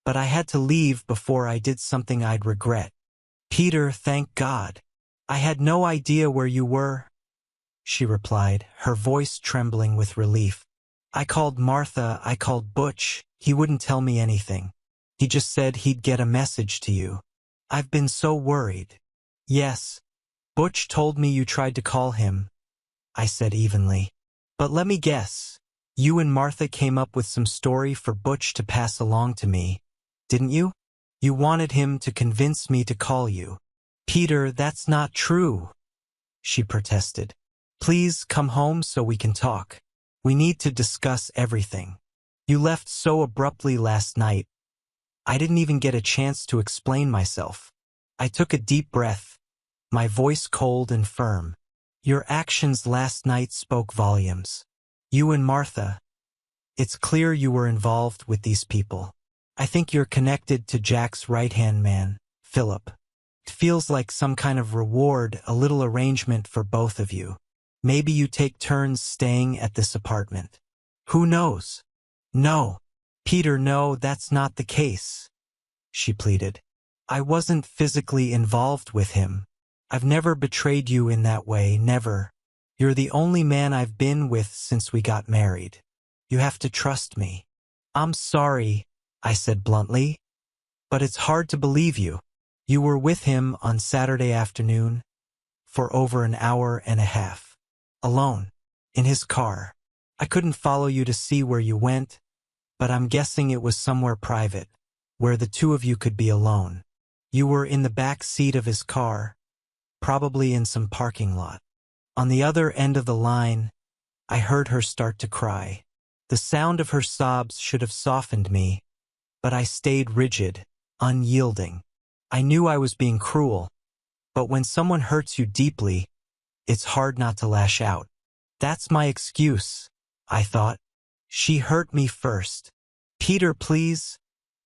but I had to leave before I did something I'd regret." "Peter, thank God. I had no idea where you were," she replied, her voice trembling with relief. "I called Martha, I called Butch. He wouldn't tell me anything. He just said he'd get a message to you. I've been so worried." "Yes. Butch told me you tried to call him," I said evenly. "But let me guess. You and Martha came up with some story for Butch to pass along to me, didn't you? You wanted him to convince me to call you." "Peter, that's not true," she protested. "Please come home so we can talk. We need to discuss everything. You left so abruptly last night. I didn't even get a chance to explain myself." I took a deep breath, my voice cold and firm. "Your actions last night spoke volumes. You and Martha. It's clear you were involved with these people. I think you're connected to Jack's right-hand man, Philip. It feels like some kind of reward, a little arrangement for both of you. Maybe you take turns staying at this apartment. Who knows?" "No. Peter, no, that's not the case," she pleaded. "I wasn't physically involved with him. I've never betrayed you in that way, never. You're the only man I've been with since we got married. You have to trust me." "I'm sorry," I said bluntly, "but it's hard to believe you. You were with him on Saturday afternoon for over an hour and a half. Alone. In his car. I couldn't follow you to see where you went, but I'm guessing it was somewhere private, where the two of you could be alone. You were in the back seat of his car, probably in some parking lot." On the other end of the line, I heard her start to cry. The sound of her sobs should have softened me, but I stayed rigid, unyielding. I knew I was being cruel, but when someone hurts you deeply, it's hard not to lash out. That's my excuse, I thought. She hurt me first. Peter, please,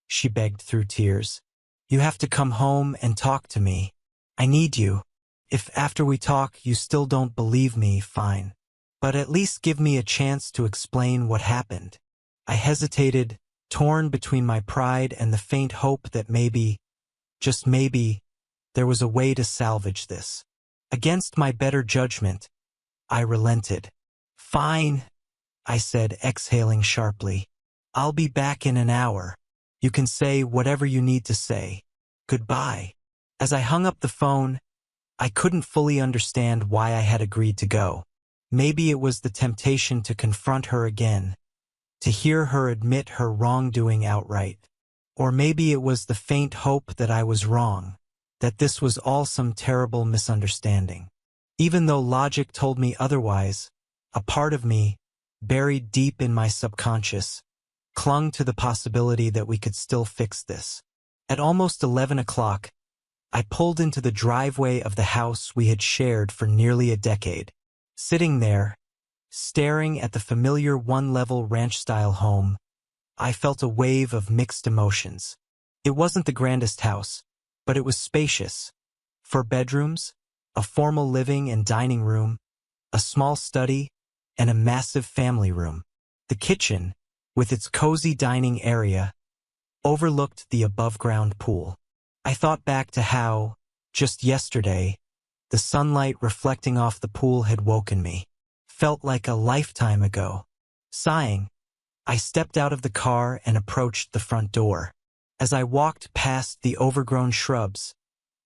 she begged through tears. You have to come home and talk to me. I need you. If after we talk you still don't believe me, fine. But at least give me a chance to explain what happened. I hesitated, torn between my pride and the faint hope that maybe, just maybe, there was a way to salvage this. Against my better judgment, I relented. Fine, I said, exhaling sharply. I'll be back in an hour. You can say whatever you need to say. Goodbye. As I hung up the phone, I couldn't fully understand why I had agreed to go. Maybe it was the temptation to confront her again, to hear her admit her wrongdoing outright. Or maybe it was the faint hope that I was wrong, that this was all some terrible misunderstanding. Even though logic told me otherwise, a part of me, buried deep in my subconscious, clung to the possibility that we could still fix this. At almost 11 o'clock, I pulled into the driveway of the house we had shared for nearly a decade. Sitting there, staring at the familiar one-level ranch-style home, I felt a wave of mixed emotions. It wasn't the grandest house, but it was spacious. 4 bedrooms, a formal living and dining room, a small study, and a massive family room. The kitchen, with its cozy dining area, overlooked the above-ground pool. I thought back to how, just yesterday, the sunlight reflecting off the pool had woken me. Felt like a lifetime ago. Sighing, I stepped out of the car and approached the front door. As I walked past the overgrown shrubs,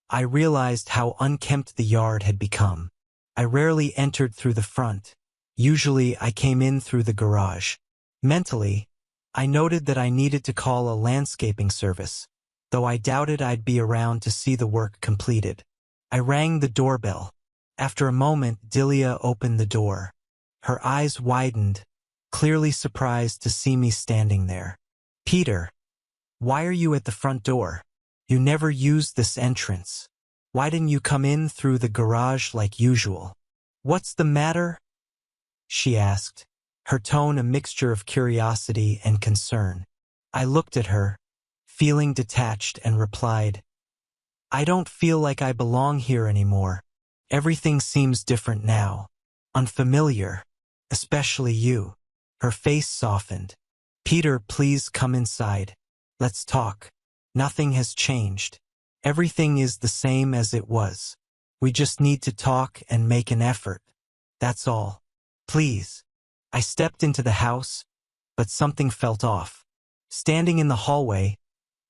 I realized how unkempt the yard had become. I rarely entered through the front. Usually I came in through the garage. Mentally, I noted that I needed to call a landscaping service, though I doubted I'd be around to see the work completed. I rang the doorbell. After a moment, Delia opened the door. Her eyes widened, clearly surprised to see me standing there. Peter, why are you at the front door? You never used this entrance. Why didn't you come in through the garage like usual? What's the matter? She asked, her tone a mixture of curiosity and concern. I looked at her, feeling detached, and replied, I don't feel like I belong here anymore. Everything seems different now. Unfamiliar. Especially you. Her face softened. Peter, please come inside. Let's talk. Nothing has changed. Everything is the same as it was. We just need to talk and make an effort. That's all. Please. I stepped into the house, but something felt off. Standing in the hallway,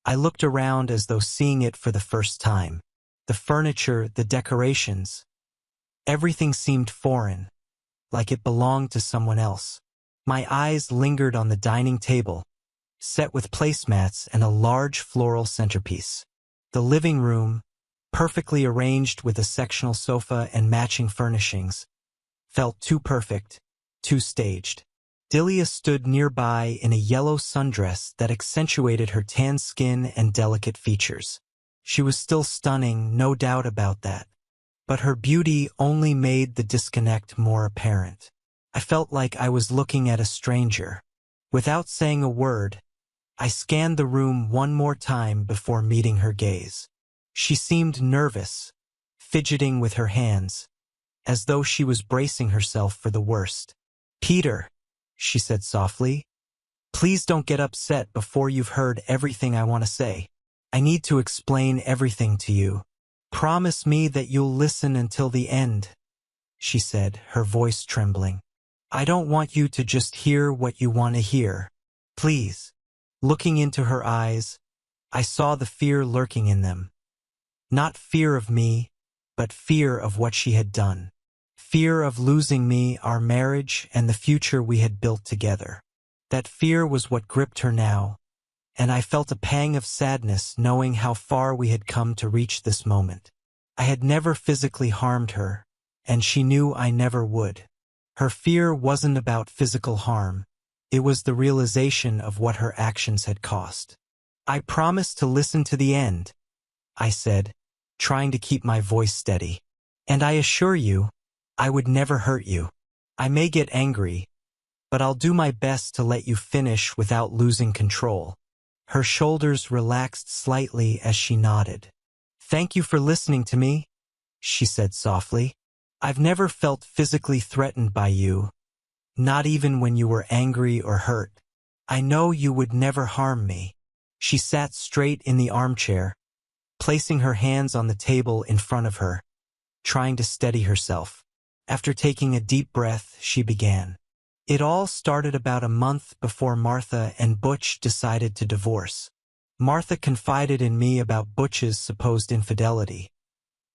I looked around as though seeing it for the first time. The furniture, the decorations, everything seemed foreign, like it belonged to someone else. My eyes lingered on the dining table, set with placemats and a large floral centerpiece. The living room, perfectly arranged with a sectional sofa and matching furnishings, felt too perfect, too staged. Delia stood nearby in a yellow sundress that accentuated her tan skin and delicate features. She was still stunning, no doubt about that. But her beauty only made the disconnect more apparent. I felt like I was looking at a stranger. Without saying a word, I scanned the room one more time before meeting her gaze. She seemed nervous, fidgeting with her hands, as though she was bracing herself for the worst. Peter, she said softly, please don't get upset before you've heard everything I want to say. I need to explain everything to you. Promise me that you'll listen until the end, she said, her voice trembling. I don't want you to just hear what you want to hear. Please. Looking into her eyes, I saw the fear lurking in them. Not fear of me, but fear of what she had done. Fear of losing me, our marriage, and the future we had built together. That fear was what gripped her now, and I felt a pang of sadness knowing how far we had come to reach this moment. I had never physically harmed her, and she knew I never would. Her fear wasn't about physical harm. It was the realization of what her actions had cost. "I promise to listen to the end," I said, trying to keep my voice steady. "And I assure you, I would never hurt you. I may get angry, but I'll do my best to let you finish without losing control." Her shoulders relaxed slightly as she nodded. "Thank you for listening to me," she said softly. "I've never felt physically threatened by you, not even when you were angry or hurt. I know you would never harm me." She sat straight in the armchair, placing her hands on the table in front of her, trying to steady herself. After taking a deep breath, she began. "It all started about a month before Martha and Butch decided to divorce. Martha confided in me about Butch's supposed infidelity.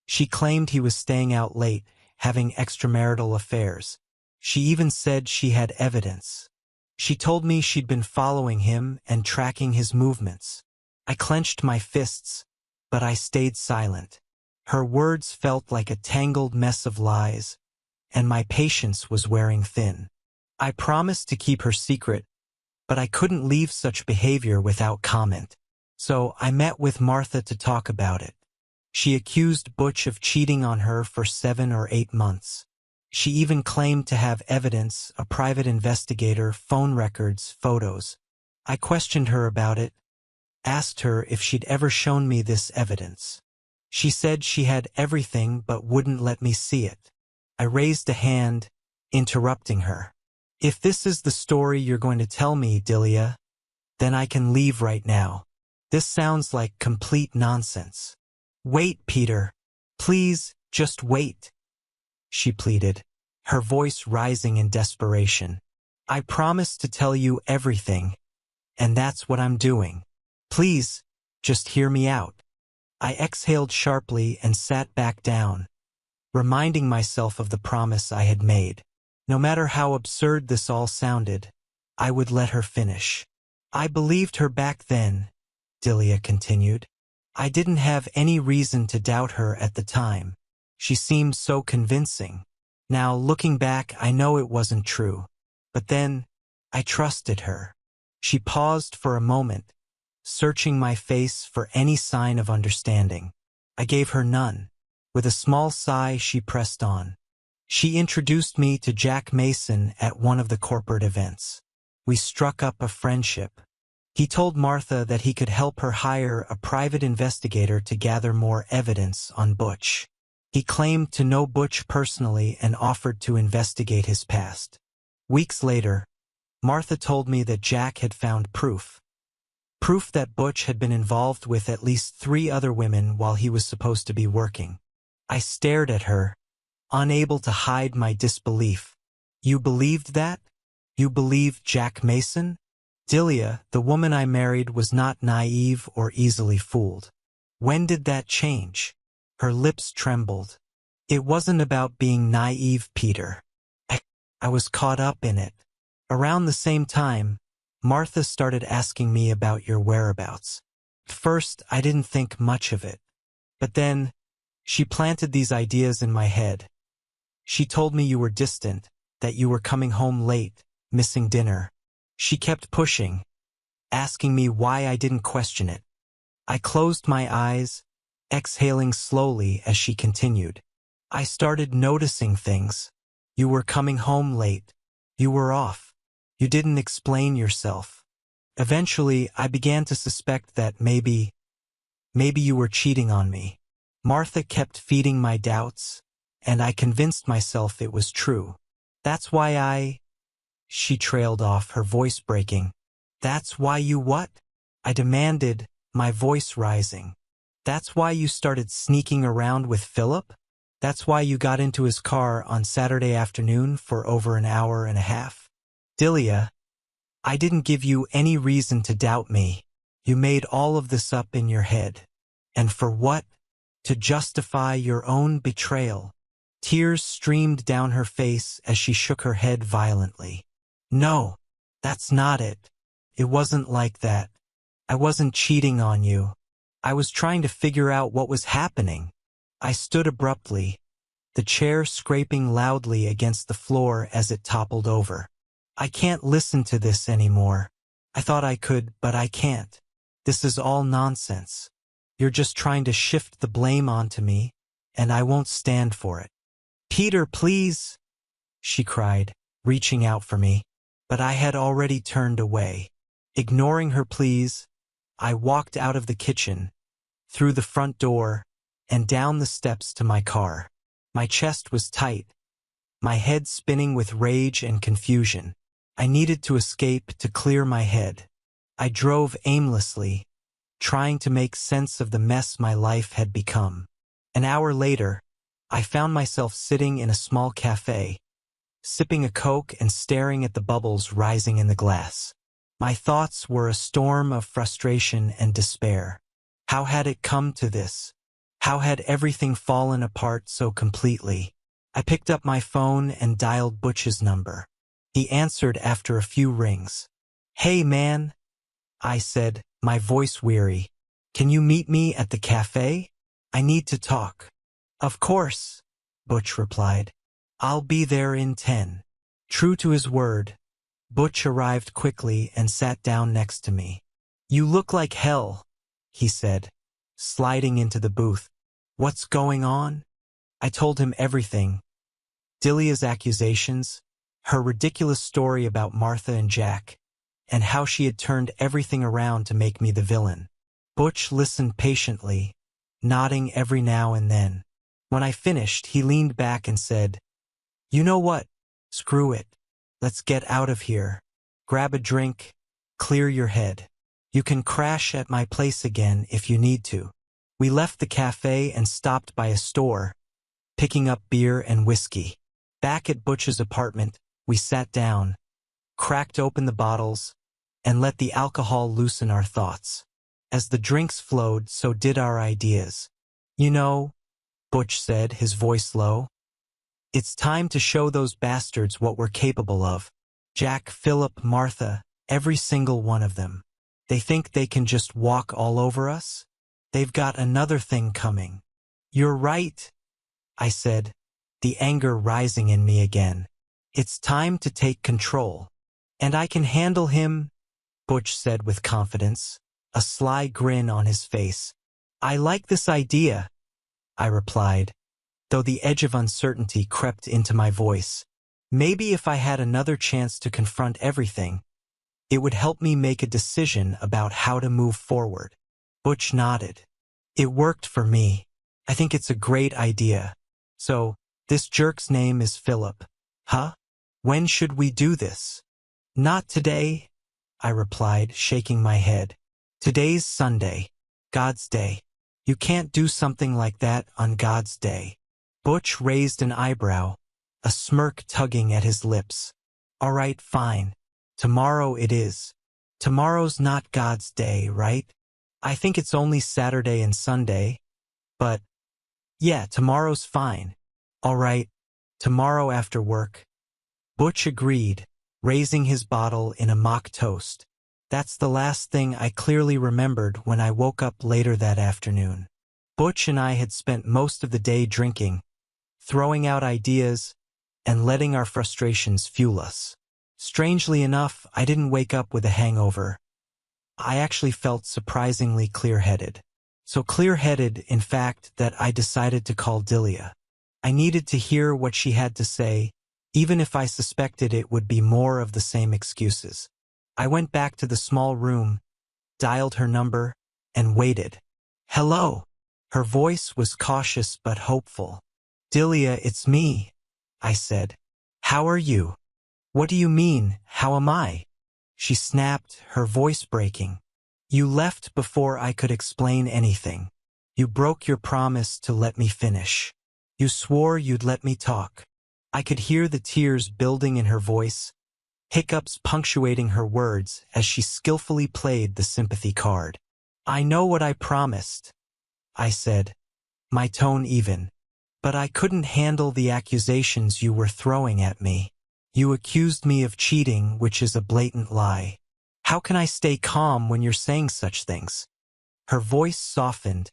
She claimed he was staying out late, having extramarital affairs. She even said she had evidence. She told me she'd been following him and tracking his movements. I clenched my fists, but I stayed silent. Her words felt like a tangled mess of lies, and my patience was wearing thin. I promised to keep her secret, but I couldn't leave such behavior without comment. So I met with Martha to talk about it. She accused Butch of cheating on her for 7 or 8 months. She even claimed to have evidence, a private investigator, phone records, photos. I questioned her about it, asked her if she'd ever shown me this evidence. She said she had everything but wouldn't let me see it. I raised a hand, interrupting her. "If this is the story you're going to tell me, Delia, then I can leave right now. This sounds like complete nonsense." "Wait, Peter. Please, just wait," she pleaded, her voice rising in desperation. "I promised to tell you everything, and that's what I'm doing. Please, just hear me out." I exhaled sharply and sat back down, reminding myself of the promise I had made. No matter how absurd this all sounded, I would let her finish. "I believed her back then," Delia continued. "I didn't have any reason to doubt her at the time. She seemed so convincing. Now, looking back, I know it wasn't true. But then, I trusted her." She paused for a moment, searching my face for any sign of understanding. I gave her none. With a small sigh, she pressed on. "She introduced me to Jack Mason at one of the corporate events. We struck up a friendship. He told Martha that he could help her hire a private investigator to gather more evidence on Butch. He claimed to know Butch personally and offered to investigate his past. Weeks later, Martha told me that Jack had found proof that Butch had been involved with at least 3 other women while he was supposed to be working. I stared at her, unable to hide my disbelief. "You believed that? You believed Jack Mason?" Delia, the woman I married, was not naive or easily fooled. "When did that change?" Her lips trembled. "It wasn't about being naive, Peter. I was caught up in it. Around the same time, Martha started asking me about your whereabouts. At first, I didn't think much of it. But then, she planted these ideas in my head. She told me you were distant, that you were coming home late, missing dinner. She kept pushing, asking me why I didn't question it. I closed my eyes, exhaling slowly as she continued. I started noticing things. You were coming home late. You were off. You didn't explain yourself. Eventually, I began to suspect that maybe you were cheating on me. Martha kept feeding my doubts, and I convinced myself it was true. That's why She trailed off, her voice breaking. "That's why you what?" I demanded, my voice rising. "That's why you started sneaking around with Philip? That's why you got into his car on Saturday afternoon for over an hour and a half? Delia, I didn't give you any reason to doubt me. You made all of this up in your head. And for what? To justify your own betrayal." Tears streamed down her face as she shook her head violently. "No, that's not it. It wasn't like that. I wasn't cheating on you. I was trying to figure out what was happening." I stood abruptly, the chair scraping loudly against the floor as it toppled over. I can't listen to this anymore. I thought I could, but I can't. This is all nonsense. You're just trying to shift the blame onto me, and I won't stand for it. Peter, please, she cried, reaching out for me, but I had already turned away. Ignoring her pleas, I walked out of the kitchen, through the front door, and down the steps to my car. My chest was tight, my head spinning with rage and confusion. I needed to escape to clear my head. I drove aimlessly, trying to make sense of the mess my life had become. An hour later, I found myself sitting in a small cafe, sipping a Coke and staring at the bubbles rising in the glass. My thoughts were a storm of frustration and despair. How had it come to this? How had everything fallen apart so completely? I picked up my phone and dialed Butch's number. He answered after a few rings. "Hey man," I said, my voice weary. "Can you meet me at the cafe? I need to talk." "Of course," Butch replied. "I'll be there in 10. True to his word, Butch arrived quickly and sat down next to me. "You look like hell," he said, sliding into the booth. "What's going on?" I told him everything. Delia's accusations, her ridiculous story about Martha and Jack, and how she had turned everything around to make me the villain. Butch listened patiently, nodding every now and then. When I finished, he leaned back and said, "You know what? Screw it. Let's get out of here. Grab a drink, clear your head. You can crash at my place again if you need to." We left the cafe and stopped by a store, picking up beer and whiskey. Back at Butch's apartment, we sat down, cracked open the bottles, and let the alcohol loosen our thoughts. As the drinks flowed, so did our ideas. "You know," Butch said, his voice low, "it's time to show those bastards what we're capable of. Jack, Philip, Martha, every single one of them. They think they can just walk all over us? They've got another thing coming." "You're right," I said, the anger rising in me again. "It's time to take control. And I can handle him," Butch said with confidence, a sly grin on his face. "I like this idea," I replied, though the edge of uncertainty crept into my voice. Maybe if I had another chance to confront everything, it would help me make a decision about how to move forward. Butch nodded. "It worked for me. I think it's a great idea. So, this jerk's name is Philip, huh? When should we do this?" "Not today," I replied, shaking my head. "Today's Sunday, God's day. You can't do something like that on God's day." Butch raised an eyebrow, a smirk tugging at his lips. "All right, fine. Tomorrow it is. Tomorrow's not God's day, right? I think it's only Saturday and Sunday. But, yeah, tomorrow's fine. All right, tomorrow after work." Butch agreed, raising his bottle in a mock toast. That's the last thing I clearly remembered when I woke up later that afternoon. Butch and I had spent most of the day drinking, throwing out ideas, and letting our frustrations fuel us. Strangely enough, I didn't wake up with a hangover. I actually felt surprisingly clear-headed. So clear-headed, in fact, that I decided to call Delia. I needed to hear what she had to say, even if I suspected it would be more of the same excuses. I went back to the small room, dialed her number, and waited. "Hello." Her voice was cautious but hopeful. "Delia, it's me," I said. "How are you?" "What do you mean, how am I?" She snapped, her voice breaking. "You left before I could explain anything. You broke your promise to let me finish. You swore you'd let me talk." I could hear the tears building in her voice, hiccups punctuating her words as she skillfully played the sympathy card. "I know what I promised," I said, my tone even. "But I couldn't handle the accusations you were throwing at me. You accused me of cheating, which is a blatant lie. How can I stay calm when you're saying such things?" Her voice softened,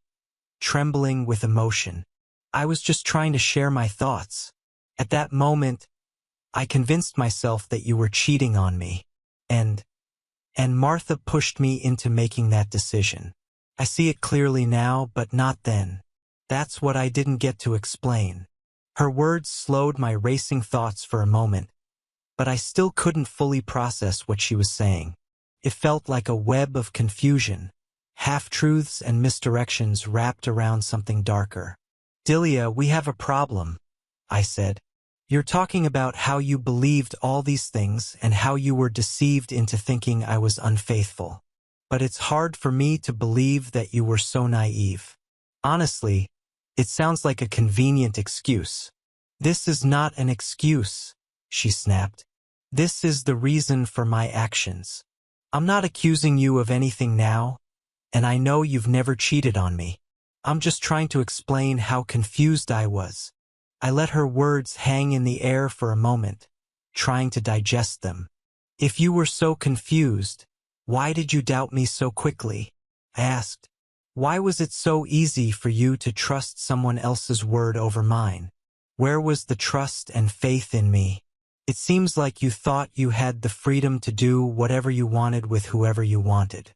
trembling with emotion. "I was just trying to share my thoughts. At that moment, I convinced myself that you were cheating on me. And Martha pushed me into making that decision. I see it clearly now, but not then. That's what I didn't get to explain. Her words slowed my racing thoughts for a moment, but I still couldn't fully process what she was saying. It felt like a web of confusion, half-truths and misdirections wrapped around something darker. Delia, we have a problem, I said. You're talking about how you believed all these things and how you were deceived into thinking I was unfaithful. But it's hard for me to believe that you were so naive. Honestly, it sounds like a convenient excuse. This is not an excuse, she snapped. This is the reason for my actions. I'm not accusing you of anything now, and I know you've never cheated on me. I'm just trying to explain how confused I was. I let her words hang in the air for a moment, trying to digest them. If you were so confused, why did you doubt me so quickly? I asked. Why was it so easy for you to trust someone else's word over mine? Where was the trust and faith in me? It seems like you thought you had the freedom to do whatever you wanted with whoever you wanted.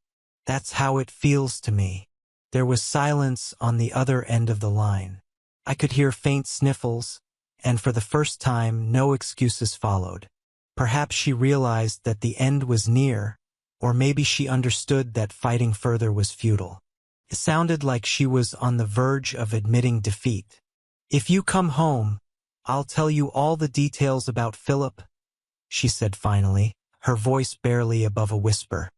That's how it feels to me. There was silence on the other end of the line. I could hear faint sniffles, and for the first time, no excuses followed. Perhaps she realized that the end was near, or maybe she understood that fighting further was futile. It sounded like she was on the verge of admitting defeat. If you come home, I'll tell you all the details about Philip, she said finally, her voice barely above a whisper.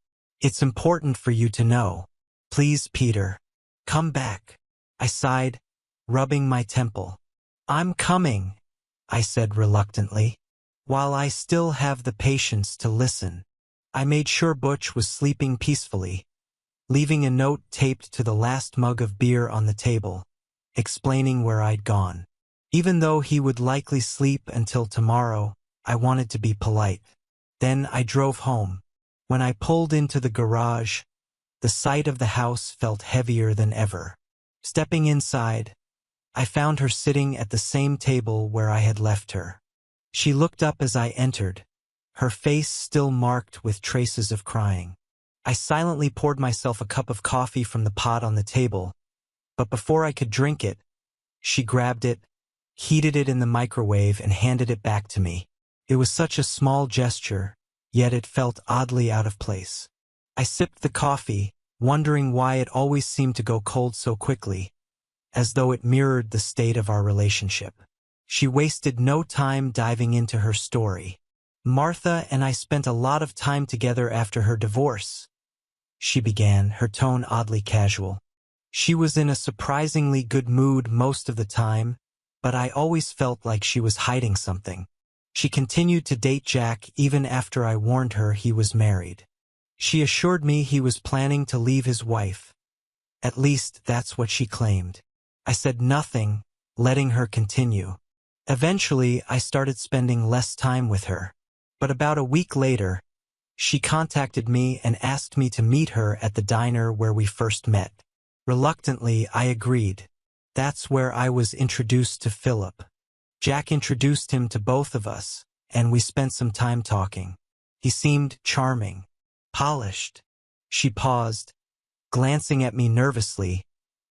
It's important for you to know. Please, Peter, come back. I sighed, rubbing my temple. I'm coming, I said reluctantly. While I still have the patience to listen, I made sure Butch was sleeping peacefully, leaving a note taped to the last mug of beer on the table, explaining where I'd gone. Even though he would likely sleep until tomorrow, I wanted to be polite. Then I drove home. When I pulled into the garage, the sight of the house felt heavier than ever. Stepping inside, I found her sitting at the same table where I had left her. She looked up as I entered, her face still marked with traces of crying. I silently poured myself a cup of coffee from the pot on the table, but before I could drink it, she grabbed it, heated it in the microwave, and handed it back to me. It was such a small gesture, yet it felt oddly out of place. I sipped the coffee, wondering why it always seemed to go cold so quickly, as though it mirrored the state of our relationship. She wasted no time diving into her story. Martha and I spent a lot of time together after her divorce, she began, her tone oddly casual. She was in a surprisingly good mood most of the time, but I always felt like she was hiding something. She continued to date Jack even after I warned her he was married. She assured me he was planning to leave his wife. At least that's what she claimed. I said nothing, letting her continue. Eventually, I started spending less time with her. But about a week later, she contacted me and asked me to meet her at the diner where we first met. Reluctantly, I agreed. That's where I was introduced to Philip. Jack introduced him to both of us, and we spent some time talking. He seemed charming, polished. She paused, glancing at me nervously,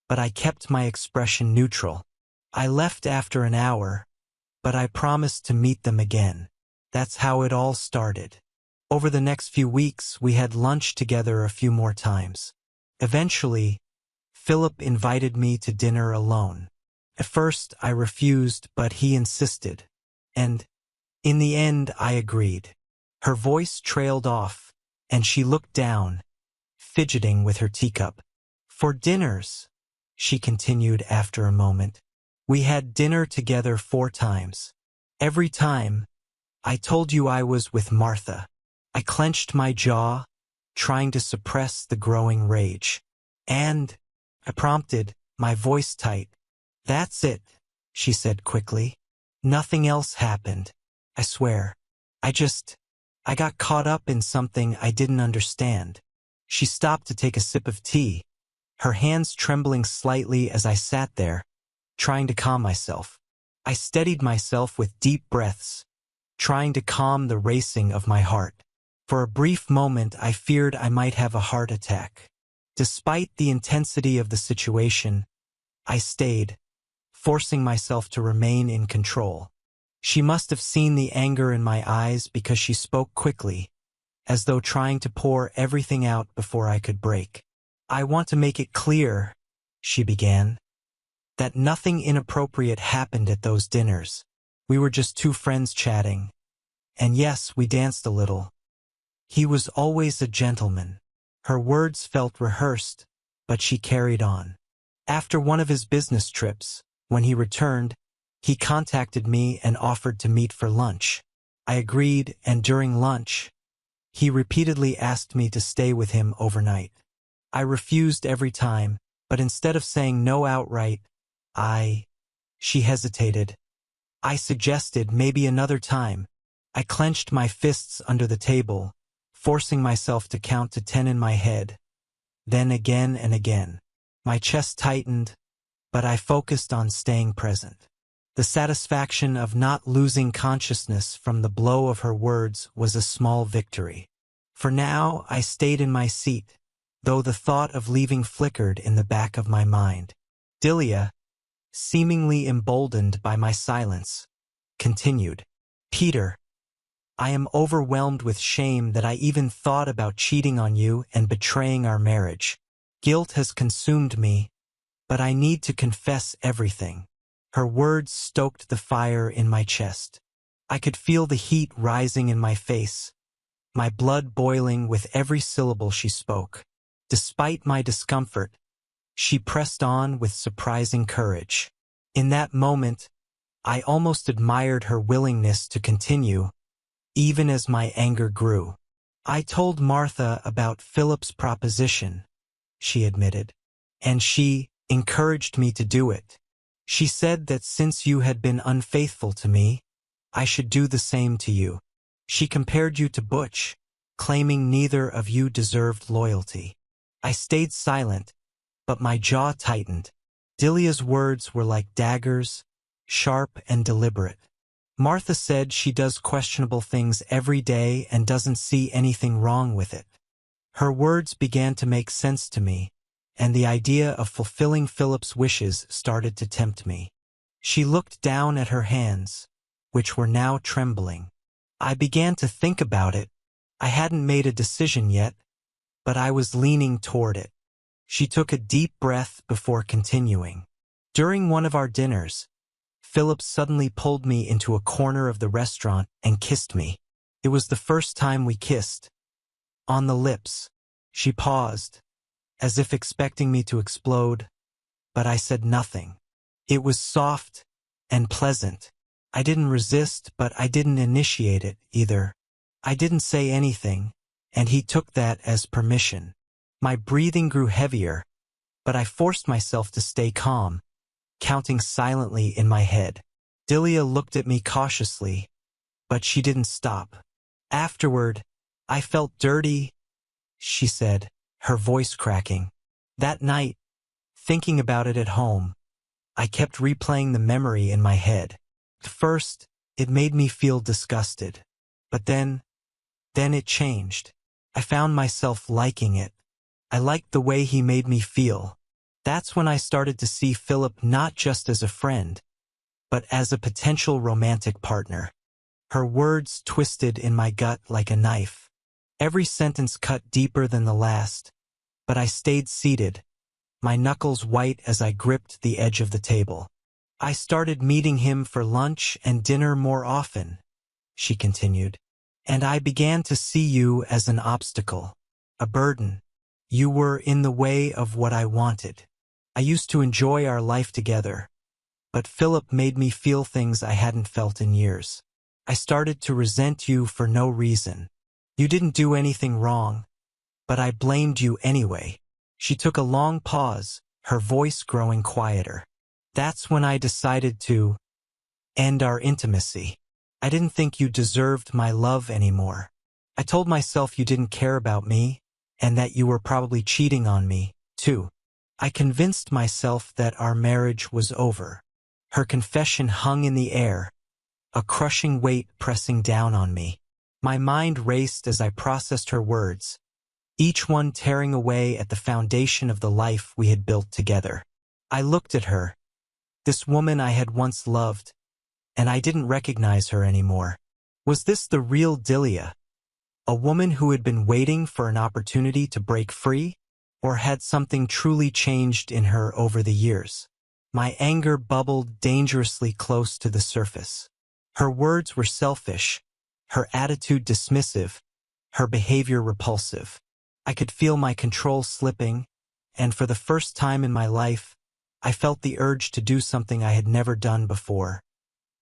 but I kept my expression neutral. I left after an hour, but I promised to meet them again. That's how it all started. Over the next few weeks, we had lunch together a few more times. Eventually, Philip invited me to dinner alone. At first, I refused, but he insisted. And, in the end, I agreed. Her voice trailed off, and she looked down, fidgeting with her teacup. For dinners, she continued after a moment. We had dinner together 4 times. Every time, I told you I was with Martha. I clenched my jaw, trying to suppress the growing rage. And, I prompted, my voice tight. That's it, she said quickly. Nothing else happened. I swear. I got caught up in something I didn't understand. She stopped to take a sip of tea, her hands trembling slightly as I sat there, trying to calm myself. I steadied myself with deep breaths, trying to calm the racing of my heart. For a brief moment, I feared I might have a heart attack. Despite the intensity of the situation, I stayed, forcing myself to remain in control. She must have seen the anger in my eyes because she spoke quickly, as though trying to pour everything out before I could break. "I want to make it clear," she began, "that nothing inappropriate happened at those dinners. We were just two friends chatting. And yes, we danced a little. He was always a gentleman." Her words felt rehearsed, but she carried on. "After one of his business trips, when he returned, he contacted me and offered to meet for lunch. I agreed, and during lunch, he repeatedly asked me to stay with him overnight. I refused every time, but instead of saying no outright, She hesitated. "I suggested maybe another time." I clenched my fists under the table, forcing myself to count to 10 in my head. Then again and again. My chest tightened, but I focused on staying present. The satisfaction of not losing consciousness from the blow of her words was a small victory. For now, I stayed in my seat, though the thought of leaving flickered in the back of my mind. Delia, seemingly emboldened by my silence, continued, "Peter, I am overwhelmed with shame that I even thought about cheating on you and betraying our marriage. Guilt has consumed me, but I need to confess everything." Her words stoked the fire in my chest. I could feel the heat rising in my face, my blood boiling with every syllable she spoke. Despite my discomfort, she pressed on with surprising courage. In that moment, I almost admired her willingness to continue, even as my anger grew. "I told Martha about Philip's proposition," she admitted, "and she encouraged me to do it. She said that since you had been unfaithful to me, I should do the same to you. She compared you to Butch, claiming neither of you deserved loyalty." I stayed silent, but my jaw tightened. Delia's words were like daggers, sharp and deliberate. "Martha said she does questionable things every day and doesn't see anything wrong with it." Her words began to make sense to me, and the idea of fulfilling Philip's wishes started to tempt me. She looked down at her hands, which were now trembling. I began to think about it. I hadn't made a decision yet, but I was leaning toward it. She took a deep breath before continuing. "During one of our dinners, Philip suddenly pulled me into a corner of the restaurant and kissed me. It was the first time we kissed. On the lips." She paused, as if expecting me to explode, but I said nothing. It was soft and pleasant. I didn't resist, but I didn't initiate it either. I didn't say anything, and he took that as permission. My breathing grew heavier, but I forced myself to stay calm, counting silently in my head. Delia looked at me cautiously, but she didn't stop. "Afterward, I felt dirty," she said, her voice cracking. "That night, thinking about it at home, I kept replaying the memory in my head. At first, it made me feel disgusted. But then it changed. I found myself liking it. I liked the way he made me feel. That's when I started to see Philip not just as a friend, but as a potential romantic partner." Her words twisted in my gut like a knife. Every sentence cut deeper than the last, but I stayed seated, my knuckles white as I gripped the edge of the table. "I started meeting him for lunch and dinner more often," she continued, "and I began to see you as an obstacle, a burden. You were in the way of what I wanted. I used to enjoy our life together, but Philip made me feel things I hadn't felt in years. I started to resent you for no reason. You didn't do anything wrong, but I blamed you anyway." She took a long pause, her voice growing quieter. "That's when I decided to end our intimacy. I didn't think you deserved my love anymore. I told myself you didn't care about me, and that you were probably cheating on me, too. I convinced myself that our marriage was over." Her confession hung in the air, a crushing weight pressing down on me. My mind raced as I processed her words, each one tearing away at the foundation of the life we had built together. I looked at her, this woman I had once loved, and I didn't recognize her anymore. Was this the real Delia? A woman who had been waiting for an opportunity to break free? Or had something truly changed in her over the years? My anger bubbled dangerously close to the surface. Her words were selfish, her attitude dismissive, her behavior repulsive. I could feel my control slipping, and for the first time in my life, I felt the urge to do something I had never done before.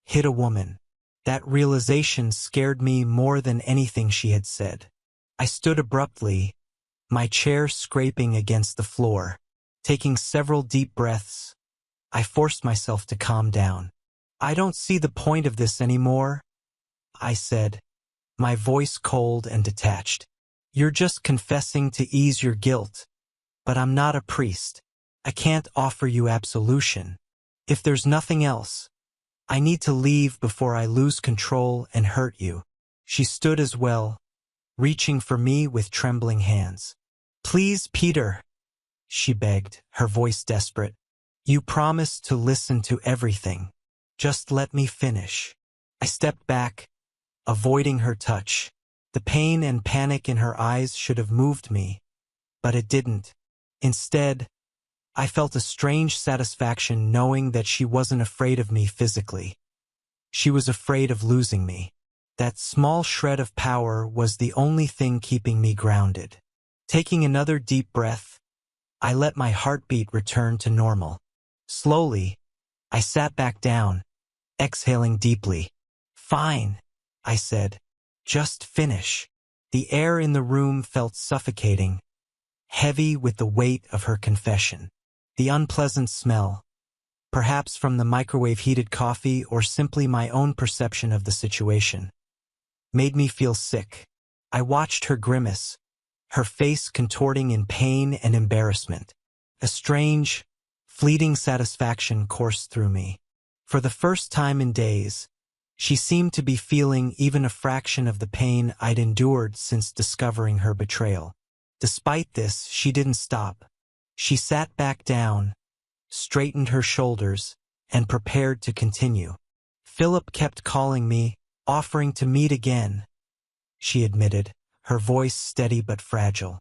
Hit a woman. That realization scared me more than anything she had said. I stood abruptly, my chair scraping against the floor. Taking several deep breaths, I forced myself to calm down. "I don't see the point of this anymore," I said, my voice cold and detached. "You're just confessing to ease your guilt, but I'm not a priest. I can't offer you absolution. If there's nothing else, I need to leave before I lose control and hurt you." She stood as well, reaching for me with trembling hands. "Please, Peter," she begged, her voice desperate. "You promised to listen to everything. Just let me finish." I stepped back, avoiding her touch. The pain and panic in her eyes should have moved me, but it didn't. Instead, I felt a strange satisfaction knowing that she wasn't afraid of me physically. She was afraid of losing me. That small shred of power was the only thing keeping me grounded. Taking another deep breath, I let my heartbeat return to normal. Slowly, I sat back down, exhaling deeply. "Fine," I said. "Just finish." The air in the room felt suffocating, heavy with the weight of her confession. The unpleasant smell, perhaps from the microwave-heated coffee or simply my own perception of the situation, made me feel sick. I watched her grimace, her face contorting in pain and embarrassment. A strange, fleeting satisfaction coursed through me. For the first time in days, she seemed to be feeling even a fraction of the pain I'd endured since discovering her betrayal. Despite this, she didn't stop. She sat back down, straightened her shoulders, and prepared to continue. "Philip kept calling me, offering to meet again," she admitted, her voice steady but fragile.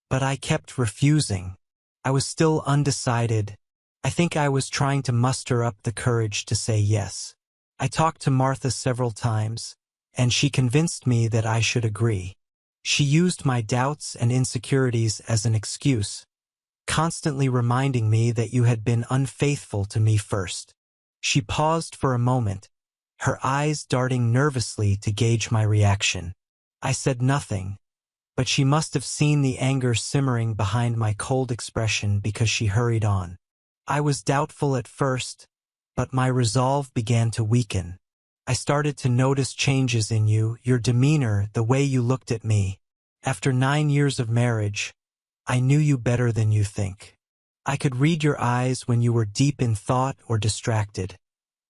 "But I kept refusing. I was still undecided. I think I was trying to muster up the courage to say yes. I talked to Martha several times, and she convinced me that I should agree. She used my doubts and insecurities as an excuse, constantly reminding me that you had been unfaithful to me first." She paused for a moment, her eyes darting nervously to gauge my reaction. I said nothing, but she must have seen the anger simmering behind my cold expression because she hurried on. "I was doubtful at first, but my resolve began to weaken. I started to notice changes in you, your demeanor, the way you looked at me. After 9 years of marriage, I knew you better than you think. I could read your eyes when you were deep in thought or distracted,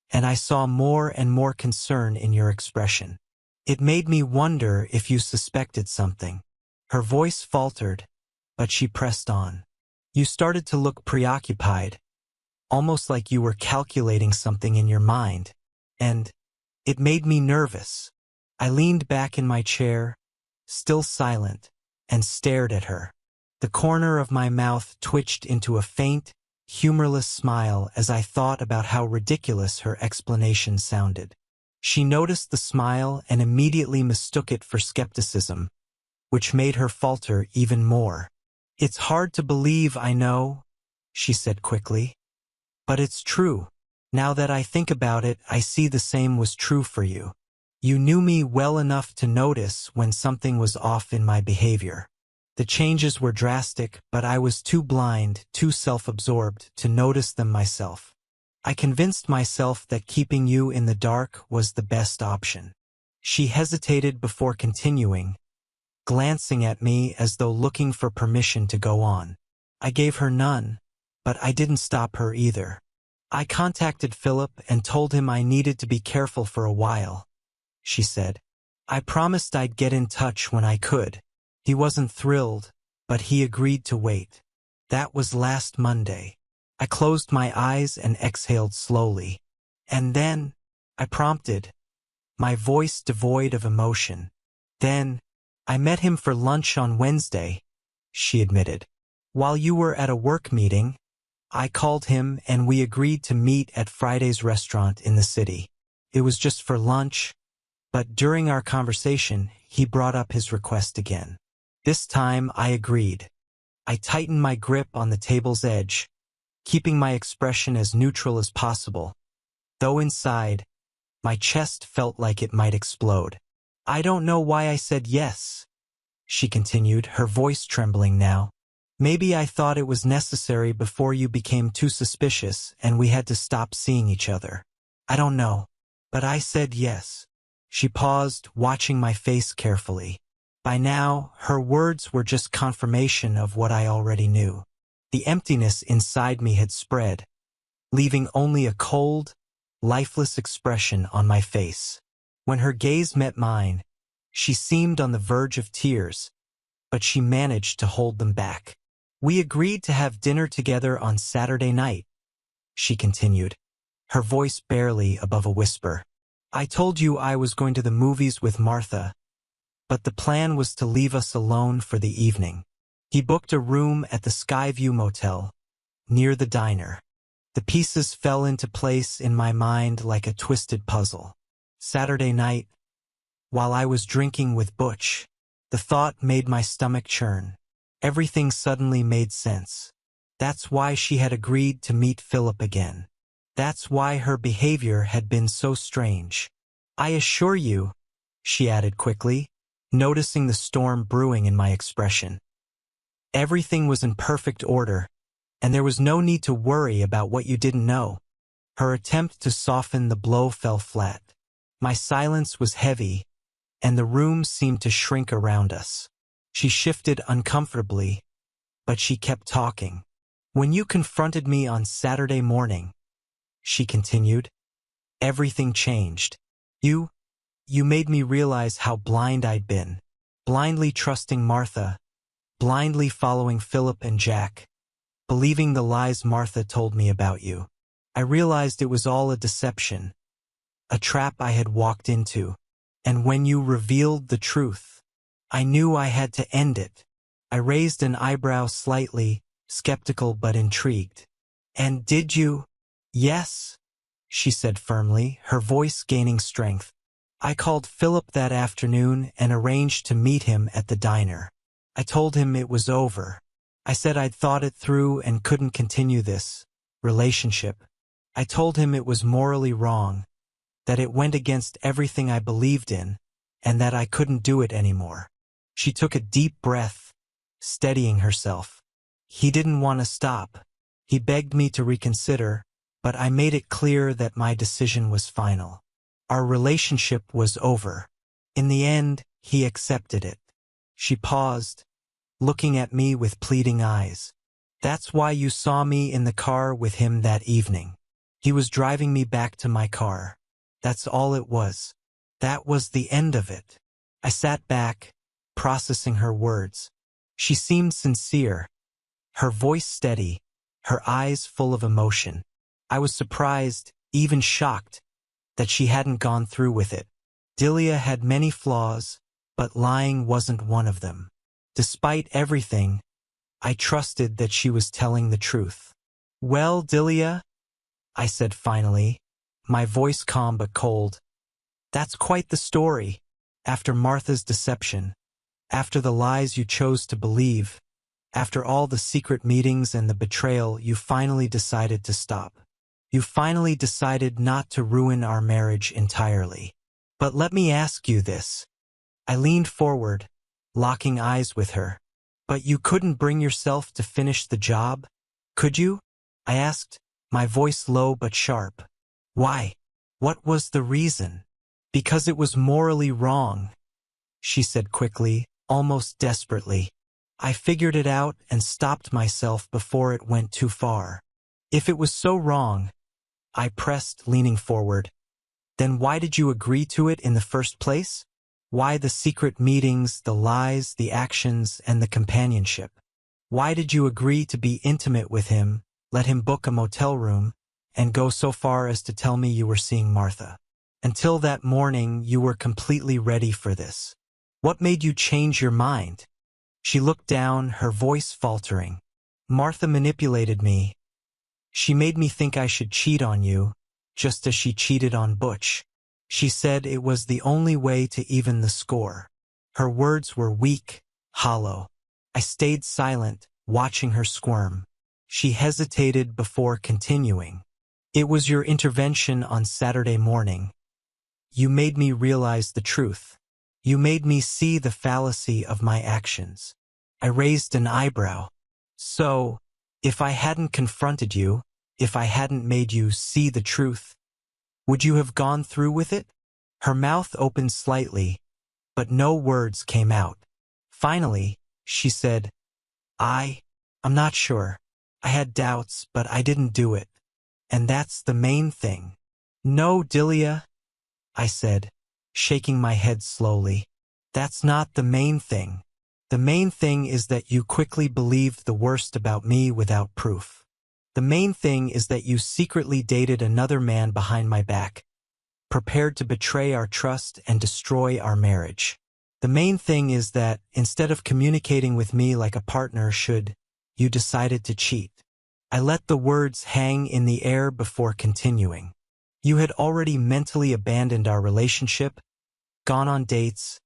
and I saw more and more concern in your expression. It made me wonder if you suspected something." Her voice faltered, but she pressed on. "You started to look preoccupied, almost like you were calculating something in your mind, and it made me nervous." I leaned back in my chair, still silent, and stared at her. The corner of my mouth twitched into a faint, humorless smile as I thought about how ridiculous her explanation sounded. She noticed the smile and immediately mistook it for skepticism, which made her falter even more. "It's hard to believe, I know," she said quickly. "But it's true. Now that I think about it, I see the same was true for you. You knew me well enough to notice when something was off in my behavior. The changes were drastic, but I was too blind, too self-absorbed to notice them myself. I convinced myself that keeping you in the dark was the best option." She hesitated before continuing, glancing at me as though looking for permission to go on. I gave her none, but I didn't stop her either. I contacted Philip and told him I needed to be careful for a while, she said. I promised I'd get in touch when I could. He wasn't thrilled, but he agreed to wait. That was last Monday. I closed my eyes and exhaled slowly. And then, I prompted, my voice devoid of emotion. Then, I met him for lunch on Wednesday, she admitted. While you were at a work meeting, I called him and we agreed to meet at Friday's restaurant in the city. It was just for lunch, but during our conversation, he brought up his request again. This time, I agreed. I tightened my grip on the table's edge, keeping my expression as neutral as possible, though inside, my chest felt like it might explode. I don't know why I said yes, she continued, her voice trembling now. Maybe I thought it was necessary before you became too suspicious and we had to stop seeing each other. I don't know, but I said yes. She paused, watching my face carefully. By now, her words were just confirmation of what I already knew. The emptiness inside me had spread, leaving only a cold, lifeless expression on my face. When her gaze met mine, she seemed on the verge of tears, but she managed to hold them back. We agreed to have dinner together on Saturday night, she continued, her voice barely above a whisper. I told you I was going to the movies with Martha, but the plan was to leave us alone for the evening. He booked a room at the Skyview Motel, near the diner. The pieces fell into place in my mind like a twisted puzzle. Saturday night, while I was drinking with Butch, the thought made my stomach churn. Everything suddenly made sense. That's why she had agreed to meet Philip again. That's why her behavior had been so strange. I assure you, she added quickly, noticing the storm brewing in my expression. Everything was in perfect order, and there was no need to worry about what you didn't know. Her attempt to soften the blow fell flat. My silence was heavy, and the room seemed to shrink around us. She shifted uncomfortably, but she kept talking. When you confronted me on Saturday morning, she continued, everything changed. You made me realize how blind I'd been, blindly trusting Martha, blindly following Philip and Jack, believing the lies Martha told me about you. I realized it was all a deception, a trap I had walked into, and when you revealed the truth, I knew I had to end it. I raised an eyebrow slightly, skeptical but intrigued. And did you? Yes, she said firmly, her voice gaining strength. I called Philip that afternoon and arranged to meet him at the diner. I told him it was over. I said I'd thought it through and couldn't continue this relationship. I told him it was morally wrong, that it went against everything I believed in, and that I couldn't do it anymore. She took a deep breath, steadying herself. He didn't want to stop. He begged me to reconsider, but I made it clear that my decision was final. Our relationship was over. In the end, he accepted it. She paused, looking at me with pleading eyes. That's why you saw me in the car with him that evening. He was driving me back to my car. That's all it was. That was the end of it. I sat back, processing her words. She seemed sincere, her voice steady, her eyes full of emotion. I was surprised, even shocked, that she hadn't gone through with it. Delia had many flaws, but lying wasn't one of them. Despite everything, I trusted that she was telling the truth. Well, Delia, I said finally, my voice calm but cold. That's quite the story. After Martha's deception, after the lies you chose to believe, after all the secret meetings and the betrayal, you finally decided to stop. You finally decided not to ruin our marriage entirely. But let me ask you this. I leaned forward, locking eyes with her. But you couldn't bring yourself to finish the job, could you? I asked, my voice low but sharp. Why? What was the reason? Because it was morally wrong, she said quickly, almost desperately. I figured it out and stopped myself before it went too far. If it was so wrong, I pressed, leaning forward. Then why did you agree to it in the first place? Why the secret meetings, the lies, the actions, and the companionship? Why did you agree to be intimate with him, let him book a motel room, and go so far as to tell me you were seeing Martha? Until that morning, you were completely ready for this. What made you change your mind? She looked down, her voice faltering. Martha manipulated me. She made me think I should cheat on you, just as she cheated on Butch. She said it was the only way to even the score. Her words were weak, hollow. I stayed silent, watching her squirm. She hesitated before continuing. It was your intervention on Saturday morning. You made me realize the truth. You made me see the fallacy of my actions. I raised an eyebrow. So, if I hadn't confronted you, if I hadn't made you see the truth, would you have gone through with it? Her mouth opened slightly, but no words came out. Finally, she said, I'm not sure. I had doubts, but I didn't do it. And that's the main thing. No, Delia, I said, shaking my head slowly. That's not the main thing. The main thing is that you quickly believed the worst about me without proof. The main thing is that you secretly dated another man behind my back, prepared to betray our trust and destroy our marriage. The main thing is that, instead of communicating with me like a partner should, you decided to cheat. I let the words hang in the air before continuing. You had already mentally abandoned our relationship, gone on dates,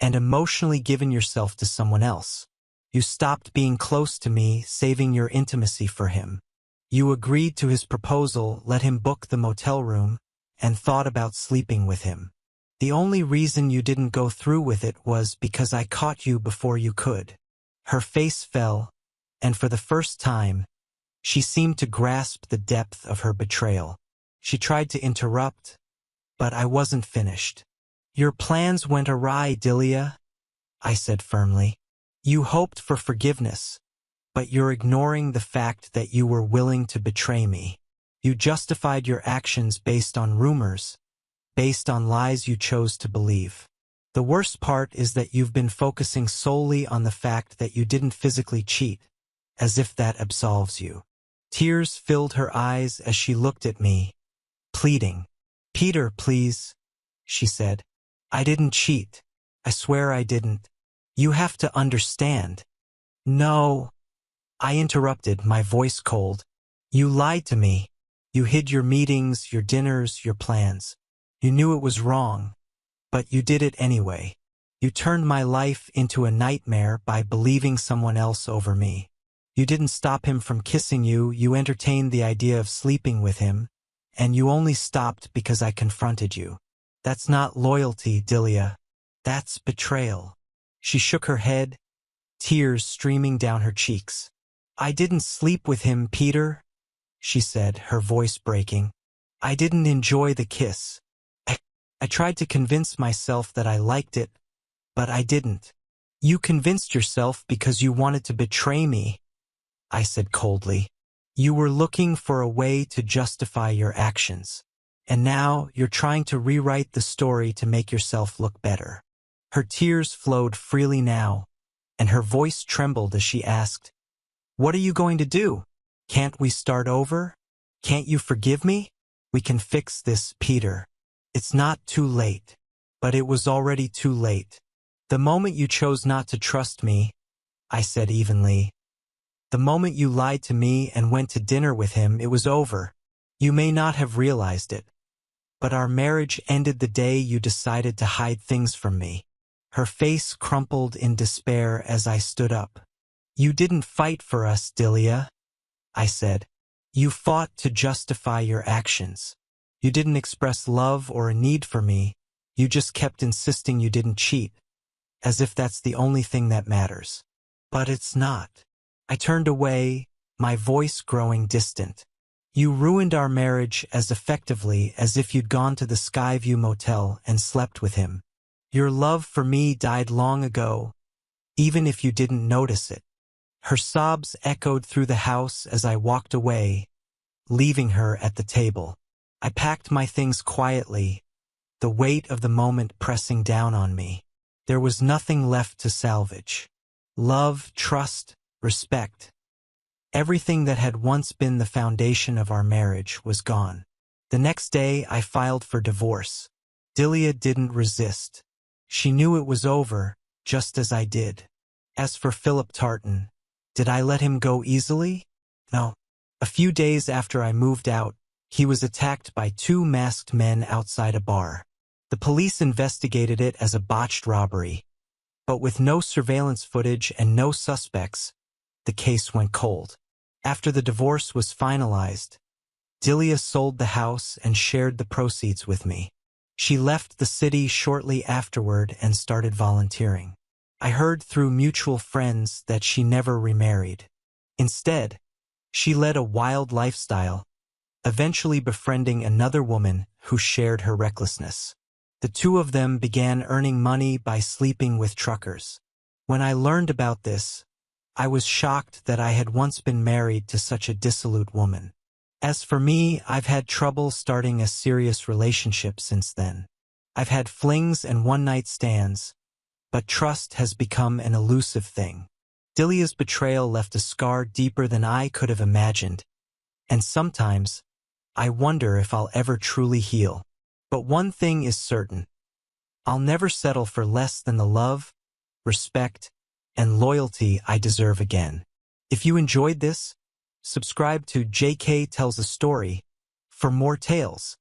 and emotionally given yourself to someone else. You stopped being close to me, saving your intimacy for him. You agreed to his proposal, let him book the motel room, and thought about sleeping with him. The only reason you didn't go through with it was because I caught you before you could. Her face fell, and for the first time, she seemed to grasp the depth of her betrayal. She tried to interrupt, but I wasn't finished. Your plans went awry, Delia, I said firmly. You hoped for forgiveness, but you're ignoring the fact that you were willing to betray me. You justified your actions based on rumors, based on lies you chose to believe. The worst part is that you've been focusing solely on the fact that you didn't physically cheat, as if that absolves you. Tears filled her eyes as she looked at me, pleading. Peter, please, she said. I didn't cheat. I swear I didn't. You have to understand. No, I interrupted, my voice cold. You lied to me. You hid your meetings, your dinners, your plans. You knew it was wrong, but you did it anyway. You turned my life into a nightmare by believing someone else over me. You didn't stop him from kissing you, you entertained the idea of sleeping with him, and you only stopped because I confronted you. That's not loyalty, Delia. That's betrayal. She shook her head, tears streaming down her cheeks. I didn't sleep with him, Peter, she said, her voice breaking. I didn't enjoy the kiss. I tried to convince myself that I liked it, but I didn't. You convinced yourself because you wanted to betray me, I said coldly. You were looking for a way to justify your actions, and now you're trying to rewrite the story to make yourself look better. Her tears flowed freely now, and her voice trembled as she asked, What are you going to do? Can't we start over? Can't you forgive me? We can fix this, Peter. It's not too late. But it was already too late. The moment you chose not to trust me, I said evenly. The moment you lied to me and went to dinner with him, it was over. You may not have realized it, but our marriage ended the day you decided to hide things from me. Her face crumpled in despair as I stood up. You didn't fight for us, Delia, I said. You fought to justify your actions. You didn't express love or a need for me. You just kept insisting you didn't cheat, as if that's the only thing that matters. But it's not. I turned away, my voice growing distant. You ruined our marriage as effectively as if you'd gone to the Skyview Motel and slept with him. Your love for me died long ago, even if you didn't notice it. Her sobs echoed through the house as I walked away, leaving her at the table. I packed my things quietly, the weight of the moment pressing down on me. There was nothing left to salvage. Love, trust, respect. Everything that had once been the foundation of our marriage was gone. The next day, I filed for divorce. Delia didn't resist. She knew it was over, just as I did. As for Philip Tartan, did I let him go easily? No. A few days after I moved out, he was attacked by two masked men outside a bar. The police investigated it as a botched robbery, but with no surveillance footage and no suspects, the case went cold. After the divorce was finalized, Delia sold the house and shared the proceeds with me. She left the city shortly afterward and started volunteering. I heard through mutual friends that she never remarried. Instead, she led a wild lifestyle, eventually befriending another woman who shared her recklessness. The two of them began earning money by sleeping with truckers. When I learned about this, I was shocked that I had once been married to such a dissolute woman. As for me, I've had trouble starting a serious relationship since then. I've had flings and one-night stands, but trust has become an elusive thing. Delia's betrayal left a scar deeper than I could have imagined, and sometimes I wonder if I'll ever truly heal. But one thing is certain. I'll never settle for less than the love, respect, and loyalty I deserve again. If you enjoyed this, subscribe to JK Tells a Story for more tales.